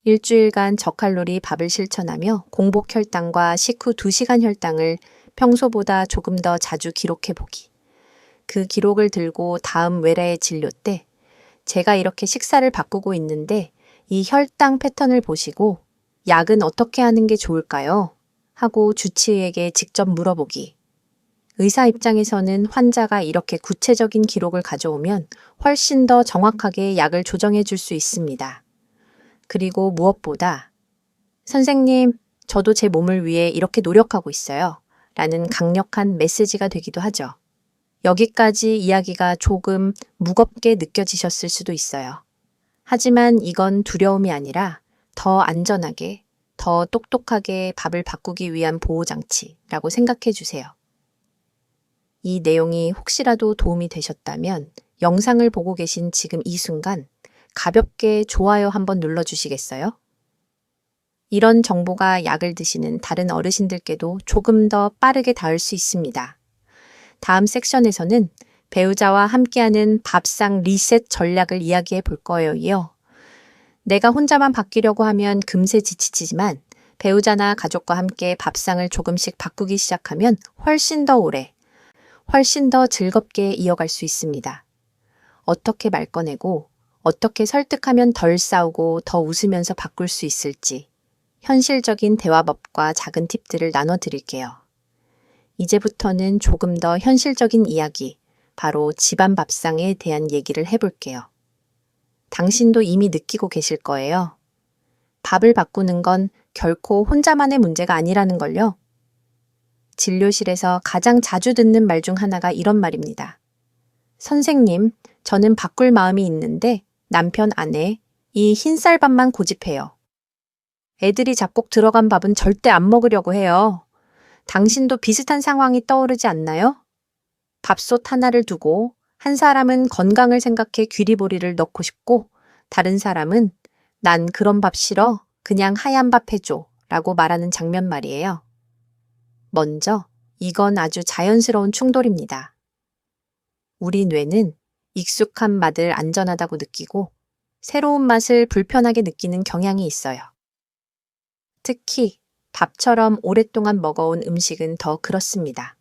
일주일간 저칼로리 밥을 실천하며 공복 혈당과 식후 2시간 혈당을 평소보다 조금 더 자주 기록해보기. 그 기록을 들고 다음 외래의 진료 때 제가 이렇게 식사를 바꾸고 있는데 이 혈당 패턴을 보시고 약은 어떻게 하는 게 좋을까요? 하고 주치의에게 직접 물어보기. 의사 입장에서는 환자가 이렇게 구체적인 기록을 가져오면 훨씬 더 정확하게 약을 조정해 줄 수 있습니다. 그리고 무엇보다 선생님, 저도 제 몸을 위해 이렇게 노력하고 있어요. 라는 강력한 메시지가 되기도 하죠. 여기까지 이야기가 조금 무겁게 느껴지셨을 수도 있어요. 하지만 이건 두려움이 아니라 더 안전하게, 더 똑똑하게 밥을 바꾸기 위한 보호장치라고 생각해 주세요. 이 내용이 혹시라도 도움이 되셨다면 영상을 보고 계신 지금 이 순간 가볍게 좋아요 한번 눌러주시겠어요? 이런 정보가 약을 드시는 다른 어르신들께도 조금 더 빠르게 닿을 수 있습니다. 다음 섹션에서는 배우자와 함께하는 밥상 리셋 전략을 이야기해 볼 거예요. 내가 혼자만 바뀌려고 하면 금세 지치지만 배우자나 가족과 함께 밥상을 조금씩 바꾸기 시작하면 훨씬 더 오래, 훨씬 더 즐겁게 이어갈 수 있습니다. 어떻게 말 꺼내고 어떻게 설득하면 덜 싸우고 더 웃으면서 바꿀 수 있을지 현실적인 대화법과 작은 팁들을 나눠드릴게요. 이제부터는 조금 더 현실적인 이야기, 바로 집안 밥상에 대한 얘기를 해볼게요. 당신도 이미 느끼고 계실 거예요. 밥을 바꾸는 건 결코 혼자만의 문제가 아니라는 걸요. 진료실에서 가장 자주 듣는 말 중 하나가 이런 말입니다. 선생님, 저는 바꿀 마음이 있는데 남편 아내, 이 흰쌀밥만 고집해요. 애들이 잡곡 들어간 밥은 절대 안 먹으려고 해요. 당신도 비슷한 상황이 떠오르지 않나요? 밥솥 하나를 두고 한 사람은 건강을 생각해 귀리보리를 넣고 싶고 다른 사람은 난 그런 밥 싫어. 그냥 하얀 밥 해줘. 라고 말하는 장면 말이에요. 먼저 이건 아주 자연스러운 충돌입니다. 우리 뇌는 익숙한 맛을 안전하다고 느끼고 새로운 맛을 불편하게 느끼는 경향이 있어요. 특히 밥처럼 오랫동안 먹어온 음식은 더 그렇습니다.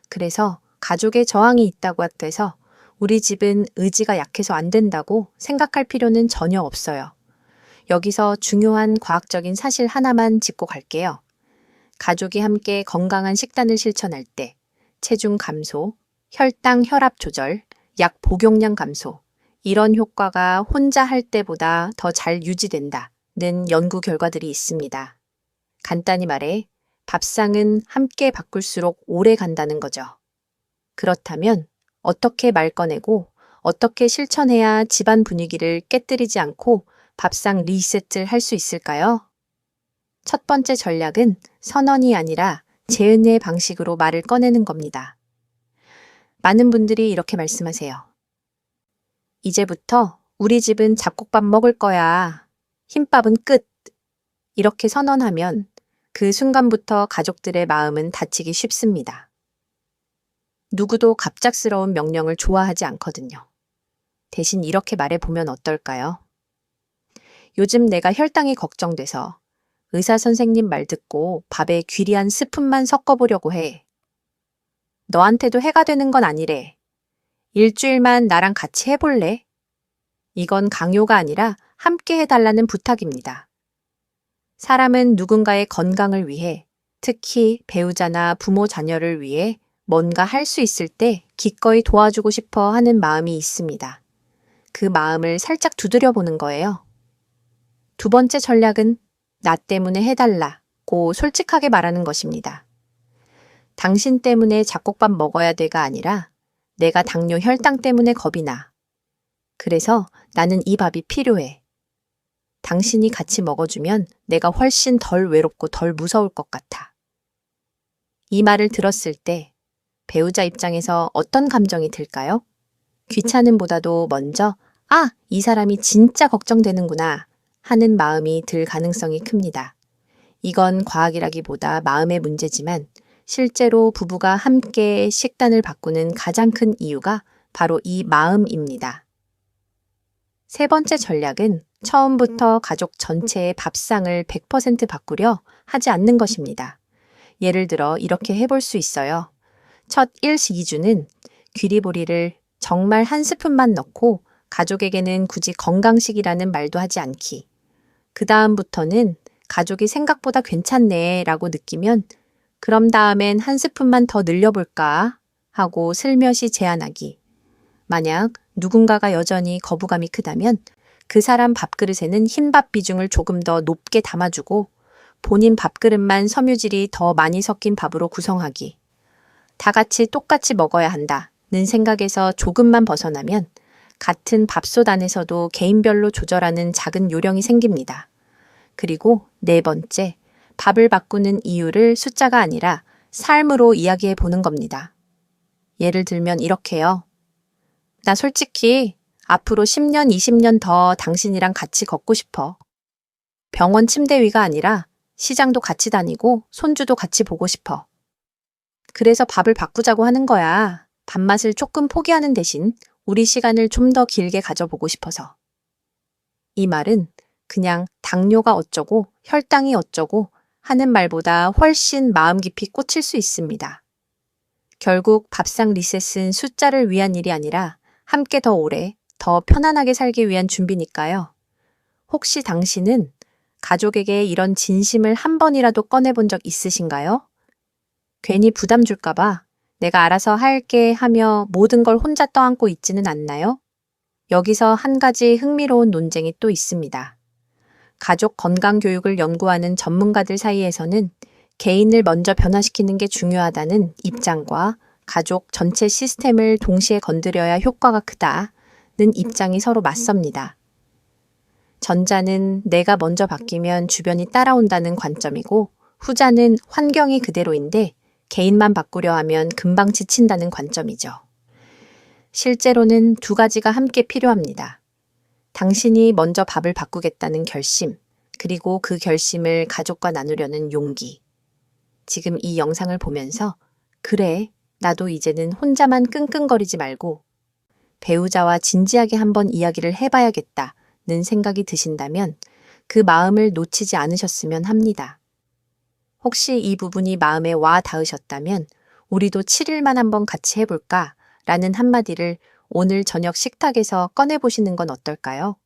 그래서 가족의 저항이 있다고 해서 우리 집은 의지가 약해서 안 된다고 생각할 필요는 전혀 없어요. 여기서 중요한 과학적인 사실 하나만 짚고 갈게요. 가족이 함께 건강한 식단을 실천할 때 체중 감소, 혈당, 혈압 조절, 약 복용량 감소, 이런 효과가 혼자 할 때보다 더 잘 유지된다는 연구 결과들이 있습니다. 간단히 말해 밥상은 함께 바꿀수록 오래 간다는 거죠. 그렇다면 어떻게 말 꺼내고 어떻게 실천해야 집안 분위기를 깨뜨리지 않고 밥상 리셋을 할 수 있을까요? 첫 번째 전략은 선언이 아니라 재은의 방식으로 말을 꺼내는 겁니다. 많은 분들이 이렇게 말씀하세요. 이제부터 우리 집은 잡곡밥 먹을 거야. 흰밥은 끝. 이렇게 선언하면 그 순간부터 가족들의 마음은 다치기 쉽습니다. 누구도 갑작스러운 명령을 좋아하지 않거든요. 대신 이렇게 말해보면 어떨까요? 요즘 내가 혈당이 걱정돼서 의사 선생님 말 듣고 밥에 귀리한 스푼만 섞어보려고 해. 너한테도 해가 되는 건 아니래. 일주일만 나랑 같이 해볼래? 이건 강요가 아니라 함께 해달라는 부탁입니다. 사람은 누군가의 건강을 위해, 특히 배우자나 부모 자녀를 위해 뭔가 할 수 있을 때 기꺼이 도와주고 싶어 하는 마음이 있습니다. 그 마음을 살짝 두드려 보는 거예요. 두 번째 전략은 나 때문에 해달라고 솔직하게 말하는 것입니다. 당신 때문에 잡곡밥 먹어야 돼가 아니라 내가 당뇨 혈당 때문에 겁이 나. 그래서 나는 이 밥이 필요해. 당신이 같이 먹어주면 내가 훨씬 덜 외롭고 덜 무서울 것 같아. 이 말을 들었을 때 배우자 입장에서 어떤 감정이 들까요? 귀찮음보다도 먼저 이 사람이 진짜 걱정되는구나 하는 마음이 들 가능성이 큽니다. 이건 과학이라기보다 마음의 문제지만 실제로 부부가 함께 식단을 바꾸는 가장 큰 이유가 바로 이 마음입니다. 세 번째 전략은 처음부터 가족 전체의 밥상을 100% 바꾸려 하지 않는 것입니다. 예를 들어 이렇게 해볼 수 있어요. 첫 2주는 귀리보리를 정말 한 스푼만 넣고 가족에게는 굳이 건강식이라는 말도 하지 않기. 그 다음부터는 가족이 생각보다 괜찮네 라고 느끼면 그럼 다음엔 한 스푼만 더 늘려볼까 하고 슬며시 제안하기. 만약 누군가가 여전히 거부감이 크다면 그 사람 밥그릇에는 흰밥 비중을 조금 더 높게 담아주고 본인 밥그릇만 섬유질이 더 많이 섞인 밥으로 구성하기. 다 같이 똑같이 먹어야 한다는 생각에서 조금만 벗어나면 같은 밥솥 안에서도 개인별로 조절하는 작은 요령이 생깁니다. 그리고 네 번째, 밥을 바꾸는 이유를 숫자가 아니라 삶으로 이야기해 보는 겁니다. 예를 들면 이렇게요. 나 솔직히 앞으로 10년, 20년 더 당신이랑 같이 걷고 싶어. 병원 침대 위가 아니라 시장도 같이 다니고 손주도 같이 보고 싶어. 그래서 밥을 바꾸자고 하는 거야. 밥맛을 조금 포기하는 대신 우리 시간을 좀 더 길게 가져보고 싶어서. 이 말은 그냥 당뇨가 어쩌고 혈당이 어쩌고 하는 말보다 훨씬 마음 깊이 꽂힐 수 있습니다. 결국 밥상 리셋은 숫자를 위한 일이 아니라 함께 더 오래, 더 편안하게 살기 위한 준비니까요. 혹시 당신은 가족에게 이런 진심을 한 번이라도 꺼내본 적 있으신가요? 괜히 부담 줄까봐 내가 알아서 할게 하며 모든 걸 혼자 떠안고 있지는 않나요? 여기서 한 가지 흥미로운 논쟁이 또 있습니다. 가족 건강 교육을 연구하는 전문가들 사이에서는 개인을 먼저 변화시키는 게 중요하다는 입장과 가족 전체 시스템을 동시에 건드려야 효과가 크다는 입장이 서로 맞섭니다. 전자는 내가 먼저 바뀌면 주변이 따라온다는 관점이고, 후자는 환경이 그대로인데 개인만 바꾸려 하면 금방 지친다는 관점이죠. 실제로는 두 가지가 함께 필요합니다. 당신이 먼저 밥을 바꾸겠다는 결심, 그리고 그 결심을 가족과 나누려는 용기. 지금 이 영상을 보면서 그래, 나도 이제는 혼자만 끙끙거리지 말고 배우자와 진지하게 한번 이야기를 해봐야겠다는 생각이 드신다면 그 마음을 놓치지 않으셨으면 합니다. 혹시 이 부분이 마음에 와 닿으셨다면 우리도 7일만 한번 같이 해볼까? 라는 한마디를 오늘 저녁 식탁에서 꺼내보시는 건 어떨까요?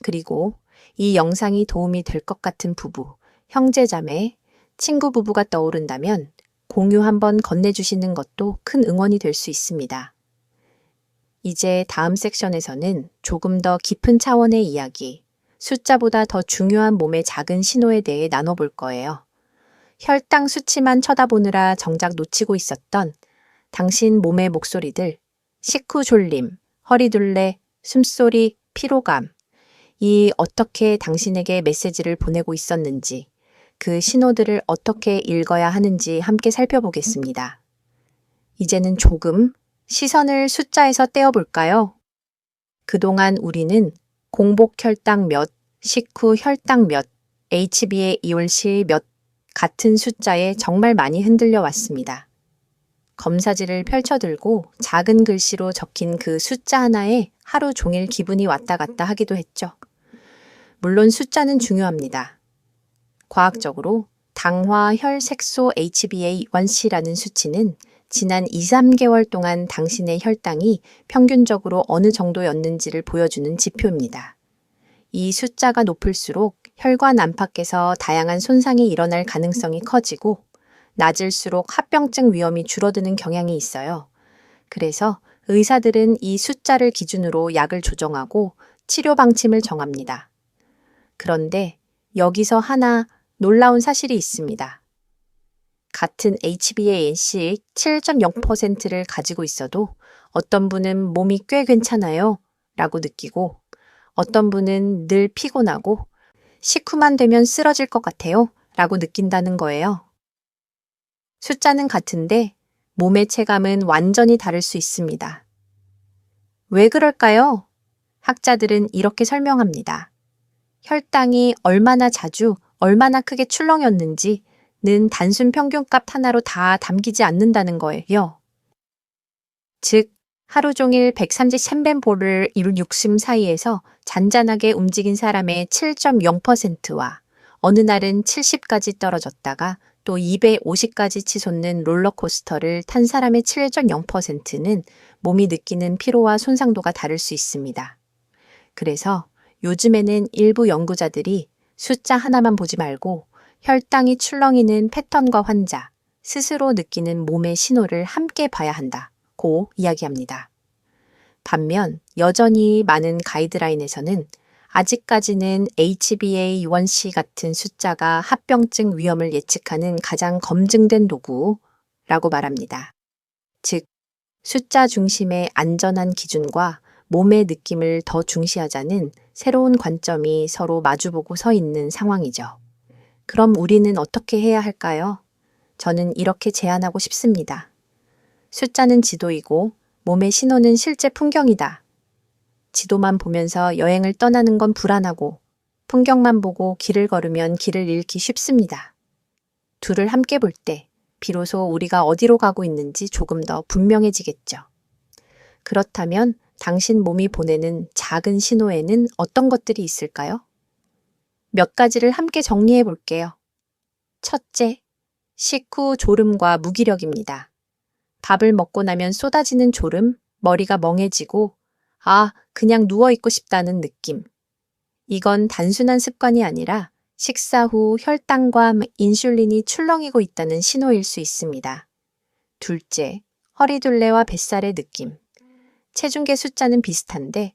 그리고 이 영상이 도움이 될 것 같은 부부, 형제자매, 친구 부부가 떠오른다면 공유 한번 건네주시는 것도 큰 응원이 될 수 있습니다. 이제 다음 섹션에서는 조금 더 깊은 차원의 이야기, 숫자보다 더 중요한 몸의 작은 신호에 대해 나눠볼 거예요. 혈당 수치만 쳐다보느라 정작 놓치고 있었던 당신 몸의 목소리들, 식후 졸림, 허리둘레, 숨소리, 피로감, 이 어떻게 당신에게 메시지를 보내고 있었는지, 그 신호들을 어떻게 읽어야 하는지 함께 살펴보겠습니다. 이제는 조금 시선을 숫자에서 떼어볼까요? 그동안 우리는 공복 혈당 몇, 식후 혈당 몇, HbA1C 몇 같은 숫자에 정말 많이 흔들려 왔습니다. 검사지를 펼쳐들고 작은 글씨로 적힌 그 숫자 하나에 하루 종일 기분이 왔다 갔다 하기도 했죠. 물론 숫자는 중요합니다. 과학적으로 당화 혈색소 HbA1c라는 수치는 지난 2, 3개월 동안 당신의 혈당이 평균적으로 어느 정도였는지를 보여주는 지표입니다. 이 숫자가 높을수록 혈관 안팎에서 다양한 손상이 일어날 가능성이 커지고 낮을수록 합병증 위험이 줄어드는 경향이 있어요. 그래서 의사들은 이 숫자를 기준으로 약을 조정하고 치료 방침을 정합니다. 그런데 여기서 하나 놀라운 사실이 있습니다. 같은 HbA1c 7.0%를 가지고 있어도 어떤 분은 몸이 꽤 괜찮아요 라고 느끼고 어떤 분은 늘 피곤하고 식후만 되면 쓰러질 것 같아요 라고 느낀다는 거예요. 숫자는 같은데 몸의 체감은 완전히 다를 수 있습니다. 왜 그럴까요? 학자들은 이렇게 설명합니다. 혈당이 얼마나 자주, 얼마나 크게 출렁였는지는 단순 평균값 하나로 다 담기지 않는다는 거예요. 즉, 하루 종일 130셴벤볼을 이룬 육심 사이에서 잔잔하게 움직인 사람의 7.0%와 어느 날은 70까지 떨어졌다가 또 250까지 치솟는 롤러코스터를 탄 사람의 7.0%는 몸이 느끼는 피로와 손상도가 다를 수 있습니다. 그래서 요즘에는 일부 연구자들이 숫자 하나만 보지 말고 혈당이 출렁이는 패턴과 환자, 스스로 느끼는 몸의 신호를 함께 봐야 한다고 이야기합니다. 반면 여전히 많은 가이드라인에서는 아직까지는 HbA1c 같은 숫자가 합병증 위험을 예측하는 가장 검증된 도구라고 말합니다. 즉, 숫자 중심의 안전한 기준과 몸의 느낌을 더 중시하자는 새로운 관점이 서로 마주보고 서 있는 상황이죠. 그럼 우리는 어떻게 해야 할까요? 저는 이렇게 제안하고 싶습니다. 숫자는 지도이고 몸의 신호는 실제 풍경이다. 지도만 보면서 여행을 떠나는 건 불안하고 풍경만 보고 길을 걸으면 길을 잃기 쉽습니다. 둘을 함께 볼 때 비로소 우리가 어디로 가고 있는지 조금 더 분명해지겠죠. 그렇다면 당신 몸이 보내는 작은 신호에는 어떤 것들이 있을까요? 몇 가지를 함께 정리해 볼게요. 첫째, 식후 졸음과 무기력입니다. 밥을 먹고 나면 쏟아지는 졸음, 머리가 멍해지고 그냥 누워있고 싶다는 느낌. 이건 단순한 습관이 아니라 식사 후 혈당과 인슐린이 출렁이고 있다는 신호일 수 있습니다. 둘째, 허리둘레와 뱃살의 느낌. 체중계 숫자는 비슷한데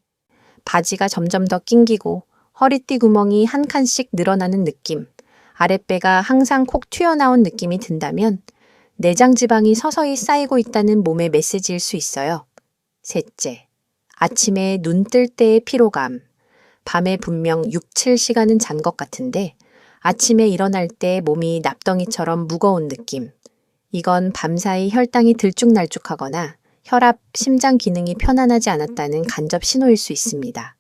바지가 점점 더 낑기고 허리띠 구멍이 한 칸씩 늘어나는 느낌, 아랫배가 항상 콕 튀어나온 느낌이 든다면 내장 지방이 서서히 쌓이고 있다는 몸의 메시지일 수 있어요. 셋째, 아침에 눈 뜰 때의 피로감. 밤에 분명 6, 7시간은 잔 것 같은데 아침에 일어날 때 몸이 납덩이처럼 무거운 느낌. 이건 밤사이 혈당이 들쭉날쭉하거나 혈압, 심장 기능이 편안하지 않았다는 간접 신호일 수 있습니다.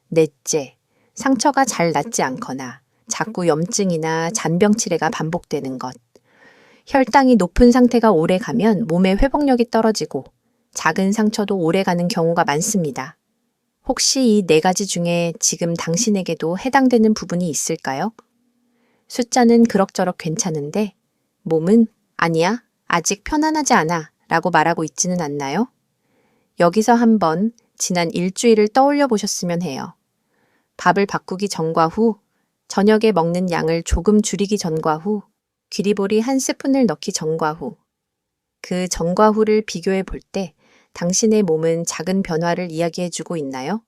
넷째, 상처가 잘 낫지 않거나 자꾸 염증이나 잔병치레가 반복되는 것. 혈당이 높은 상태가 오래 가면 몸의 회복력이 떨어지고 작은 상처도 오래 가는 경우가 많습니다. 혹시 이 네 가지 중에 지금 당신에게도 해당되는 부분이 있을까요? 숫자는 그럭저럭 괜찮은데 몸은 아니야, 아직 편안하지 않아 라고 말하고 있지는 않나요? 여기서 한번 지난 일주일을 떠올려 보셨으면 해요. 밥을 바꾸기 전과 후, 저녁에 먹는 양을 조금 줄이기 전과 후, 귀리보리 한 스푼을 넣기 전과 후. 그 전과 후를 비교해 볼 때 당신의 몸은 작은 변화를 이야기해 주고 있나요?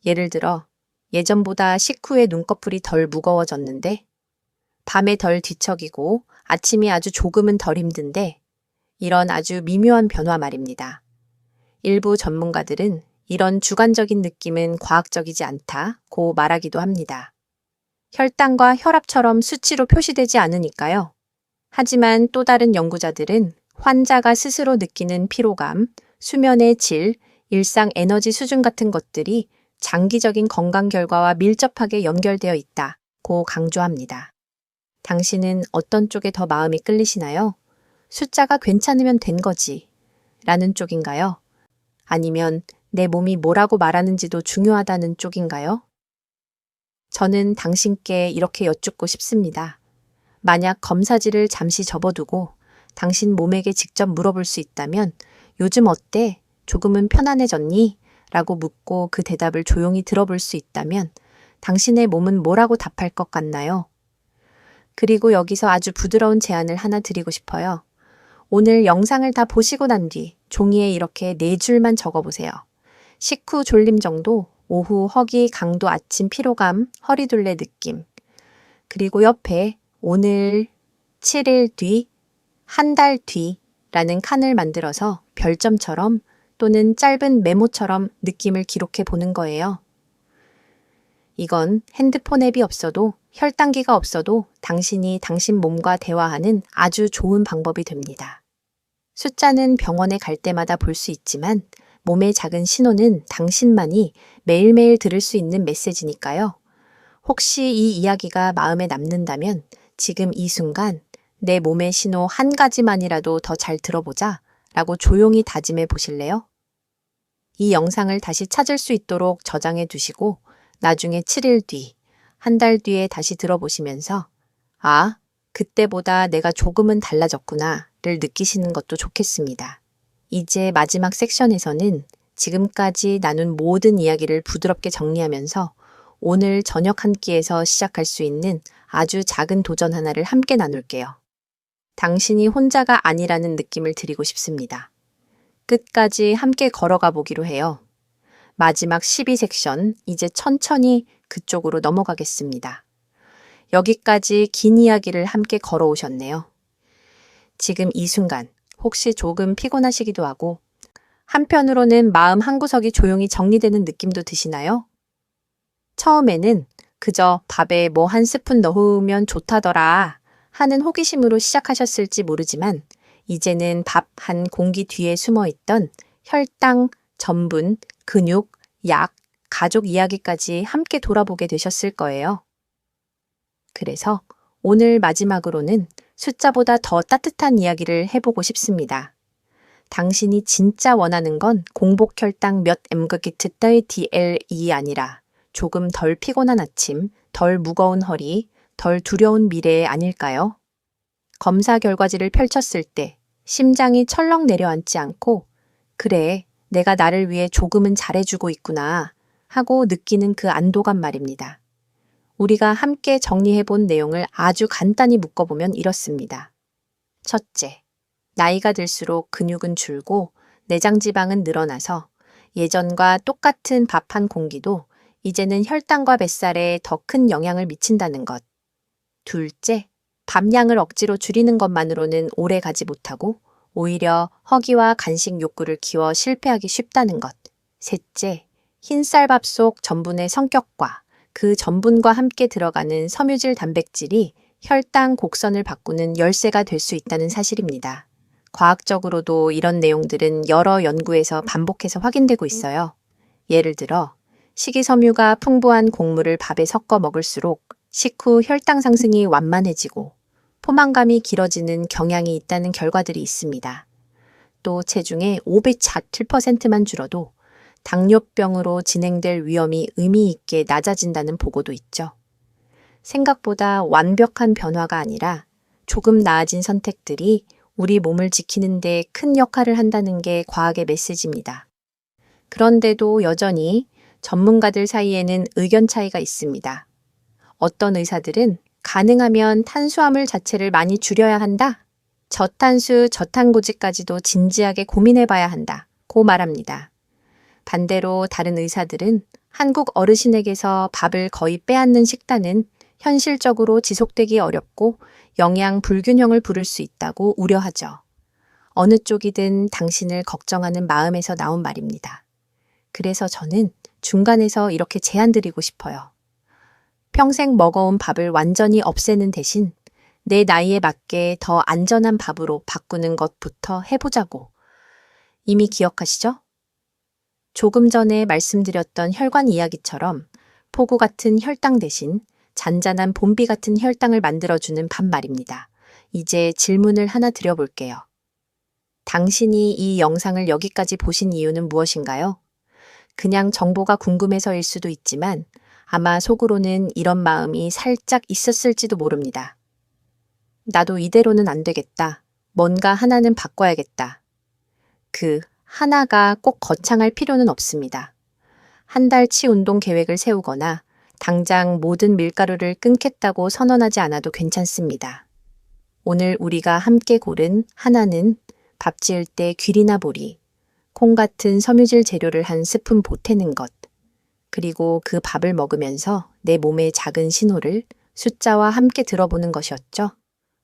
예를 들어 예전보다 식후에 눈꺼풀이 덜 무거워졌는데 밤에 덜 뒤척이고 아침이 아주 조금은 덜 힘든데 이런 아주 미묘한 변화 말입니다. 일부 전문가들은 이런 주관적인 느낌은 과학적이지 않다고 말하기도 합니다. 혈당과 혈압처럼 수치로 표시되지 않으니까요. 하지만 또 다른 연구자들은 환자가 스스로 느끼는 피로감, 수면의 질, 일상 에너지 수준 같은 것들이 장기적인 건강 결과와 밀접하게 연결되어 있다고 강조합니다. 당신은 어떤 쪽에 더 마음이 끌리시나요? 숫자가 괜찮으면 된 거지 라는 쪽인가요? 아니면 내 몸이 뭐라고 말하는지도 중요하다는 쪽인가요? 저는 당신께 이렇게 여쭙고 싶습니다. 만약 검사지를 잠시 접어두고 당신 몸에게 직접 물어볼 수 있다면 요즘 어때? 조금은 편안해졌니? 라고 묻고 그 대답을 조용히 들어볼 수 있다면 당신의 몸은 뭐라고 답할 것 같나요? 그리고 여기서 아주 부드러운 제안을 하나 드리고 싶어요. 오늘 영상을 다 보시고 난 뒤 종이에 이렇게 4줄만 적어보세요. 식후 졸림 정도, 오후 허기, 강도, 아침 피로감, 허리둘레 느낌. 그리고 옆에 오늘, 7일 뒤, 한 달 뒤라는 칸을 만들어서 별점처럼 또는 짧은 메모처럼 느낌을 기록해 보는 거예요. 이건 핸드폰 앱이 없어도 혈당기가 없어도 당신이 당신 몸과 대화하는 아주 좋은 방법이 됩니다. 숫자는 병원에 갈 때마다 볼 수 있지만 몸의 작은 신호는 당신만이 매일매일 들을 수 있는 메시지니까요. 혹시 이 이야기가 마음에 남는다면 지금 이 순간 내 몸의 신호 한 가지만이라도 더 잘 들어보자 라고 조용히 다짐해 보실래요? 이 영상을 다시 찾을 수 있도록 저장해 두시고 나중에 7일 뒤, 한 달 뒤에 다시 들어보시면서 그때보다 내가 조금은 달라졌구나를 느끼시는 것도 좋겠습니다. 이제 마지막 섹션에서는 지금까지 나눈 모든 이야기를 부드럽게 정리하면서 오늘 저녁 한 끼에서 시작할 수 있는 아주 작은 도전 하나를 함께 나눌게요. 당신이 혼자가 아니라는 느낌을 드리고 싶습니다. 끝까지 함께 걸어가 보기로 해요. 마지막 12섹션, 이제 천천히 그쪽으로 넘어가겠습니다. 여기까지 긴 이야기를 함께 걸어오셨네요. 지금 이 순간 혹시 조금 피곤하시기도 하고 한편으로는 마음 한구석이 조용히 정리되는 느낌도 드시나요? 처음에는 그저 밥에 뭐 한 스푼 넣으면 좋다더라 하는 호기심으로 시작하셨을지 모르지만 이제는 밥 한 공기 뒤에 숨어있던 혈당, 전분, 근육, 약, 가족 이야기까지 함께 돌아보게 되셨을 거예요. 그래서 오늘 마지막으로는 숫자보다 더 따뜻한 이야기를 해보고 싶습니다. 당신이 진짜 원하는 건 공복 혈당 몇 mg 따위 DL이 아니라 조금 덜 피곤한 아침, 덜 무거운 허리, 덜 두려운 미래 아닐까요? 검사 결과지를 펼쳤을 때 심장이 철렁 내려앉지 않고 그래, 내가 나를 위해 조금은 잘해주고 있구나 하고 느끼는 그 안도감 말입니다. 우리가 함께 정리해본 내용을 아주 간단히 묶어보면 이렇습니다. 첫째, 나이가 들수록 근육은 줄고 내장 지방은 늘어나서 예전과 똑같은 밥 한 공기도 이제는 혈당과 뱃살에 더 큰 영향을 미친다는 것. 둘째, 밥량을 억지로 줄이는 것만으로는 오래 가지 못하고 오히려 허기와 간식 욕구를 키워 실패하기 쉽다는 것. 셋째, 흰쌀밥 속 전분의 성격과 그 전분과 함께 들어가는 섬유질 단백질이 혈당 곡선을 바꾸는 열쇠가 될 수 있다는 사실입니다. 과학적으로도 이런 내용들은 여러 연구에서 반복해서 확인되고 있어요. 예를 들어 식이섬유가 풍부한 곡물을 밥에 섞어 먹을수록 식후 혈당 상승이 완만해지고 포만감이 길어지는 경향이 있다는 결과들이 있습니다. 또 체중의 507%만 줄어도 당뇨병으로 진행될 위험이 의미 있게 낮아진다는 보고도 있죠. 생각보다 완벽한 변화가 아니라 조금 나아진 선택들이 우리 몸을 지키는 데 큰 역할을 한다는 게 과학의 메시지입니다. 그런데도 여전히 전문가들 사이에는 의견 차이가 있습니다. 어떤 의사들은 가능하면 탄수화물 자체를 많이 줄여야 한다. 저탄수, 저탄고지까지도 진지하게 고민해봐야 한다고 말합니다. 반대로 다른 의사들은 한국 어르신에게서 밥을 거의 빼앗는 식단은 현실적으로 지속되기 어렵고 영양 불균형을 부를 수 있다고 우려하죠. 어느 쪽이든 당신을 걱정하는 마음에서 나온 말입니다. 그래서 저는 중간에서 이렇게 제안드리고 싶어요. 평생 먹어온 밥을 완전히 없애는 대신 내 나이에 맞게 더 안전한 밥으로 바꾸는 것부터 해보자고. 이미 기억하시죠? 조금 전에 말씀드렸던 혈관 이야기처럼 폭우 같은 혈당 대신 잔잔한 봄비 같은 혈당을 만들어주는 밥 말입니다. 이제 질문을 하나 드려볼게요. 당신이 이 영상을 여기까지 보신 이유는 무엇인가요? 그냥 정보가 궁금해서일 수도 있지만 아마 속으로는 이런 마음이 살짝 있었을지도 모릅니다. 나도 이대로는 안 되겠다. 뭔가 하나는 바꿔야겠다. 그 하나가 꼭 거창할 필요는 없습니다. 한 달치 운동 계획을 세우거나 당장 모든 밀가루를 끊겠다고 선언하지 않아도 괜찮습니다. 오늘 우리가 함께 고른 하나는 밥 지을 때 귀리나 보리, 콩 같은 섬유질 재료를 한 스푼 보태는 것, 그리고 그 밥을 먹으면서 내 몸의 작은 신호를 숫자와 함께 들어보는 것이었죠.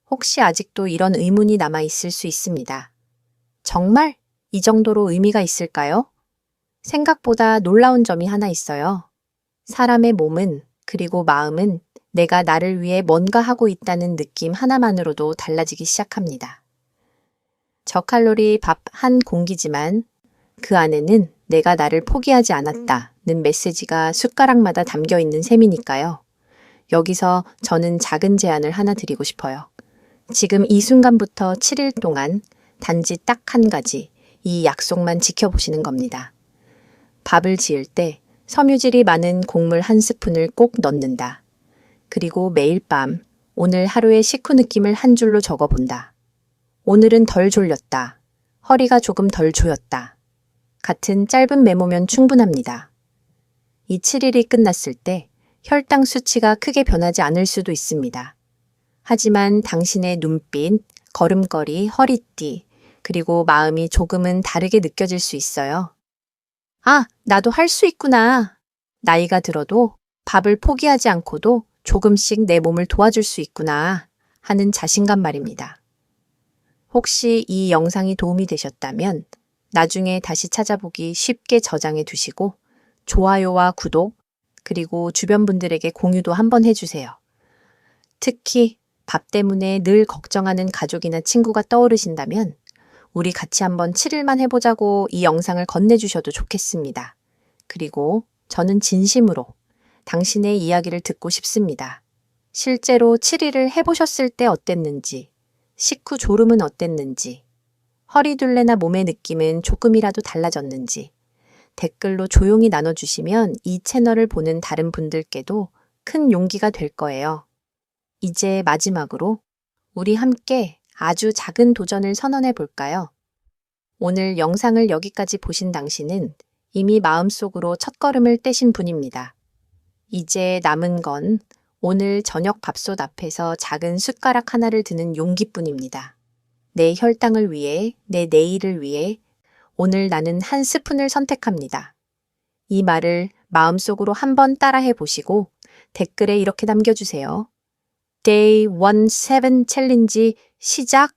혹시 아직도 이런 의문이 남아 있을 수 있습니다. 정말 이 정도로 의미가 있을까요? 생각보다 놀라운 점이 하나 있어요. 사람의 몸은 그리고 마음은 내가 나를 위해 뭔가 하고 있다는 느낌 하나만으로도 달라지기 시작합니다. 저칼로리 밥 한 공기지만 그 안에는 내가 나를 포기하지 않았다는 메시지가 숟가락마다 담겨 있는 셈이니까요. 여기서 저는 작은 제안을 하나 드리고 싶어요. 지금 이 순간부터 7일 동안 단지 딱 한 가지 이 약속만 지켜보시는 겁니다. 밥을 지을 때 섬유질이 많은 곡물 한 스푼을 꼭 넣는다. 그리고 매일 밤 오늘 하루의 식후 느낌을 한 줄로 적어본다. 오늘은 덜 졸렸다. 허리가 조금 덜 조였다. 같은 짧은 메모면 충분합니다. 이 7일이 끝났을 때 혈당 수치가 크게 변하지 않을 수도 있습니다. 하지만 당신의 눈빛, 걸음걸이, 허리띠, 그리고 마음이 조금은 다르게 느껴질 수 있어요. 아, 나도 할 수 있구나. 나이가 들어도 밥을 포기하지 않고도 조금씩 내 몸을 도와줄 수 있구나 하는 자신감 말입니다. 혹시 이 영상이 도움이 되셨다면 나중에 다시 찾아보기 쉽게 저장해 두시고 좋아요와 구독, 그리고 주변 분들에게 공유도 한번 해주세요. 특히 밥 때문에 늘 걱정하는 가족이나 친구가 떠오르신다면 우리 같이 한번 7일만 해보자고 이 영상을 건네주셔도 좋겠습니다. 그리고 저는 진심으로 당신의 이야기를 듣고 싶습니다. 실제로 7일을 해보셨을 때 어땠는지, 식후 졸음은 어땠는지, 허리둘레나 몸의 느낌은 조금이라도 달라졌는지 댓글로 조용히 나눠주시면 이 채널을 보는 다른 분들께도 큰 용기가 될 거예요. 이제 마지막으로 우리 함께 아주 작은 도전을 선언해 볼까요? 오늘 영상을 여기까지 보신 당신은 이미 마음속으로 첫걸음을 떼신 분입니다. 이제 남은 건 오늘 저녁 밥솥 앞에서 작은 숟가락 하나를 드는 용기뿐입니다. 내 혈당을 위해, 내 내일을 위해 오늘 나는 한 스푼을 선택합니다. 이 말을 마음속으로 한번 따라해 보시고 댓글에 이렇게 남겨주세요. Day 17 챌린지 시작!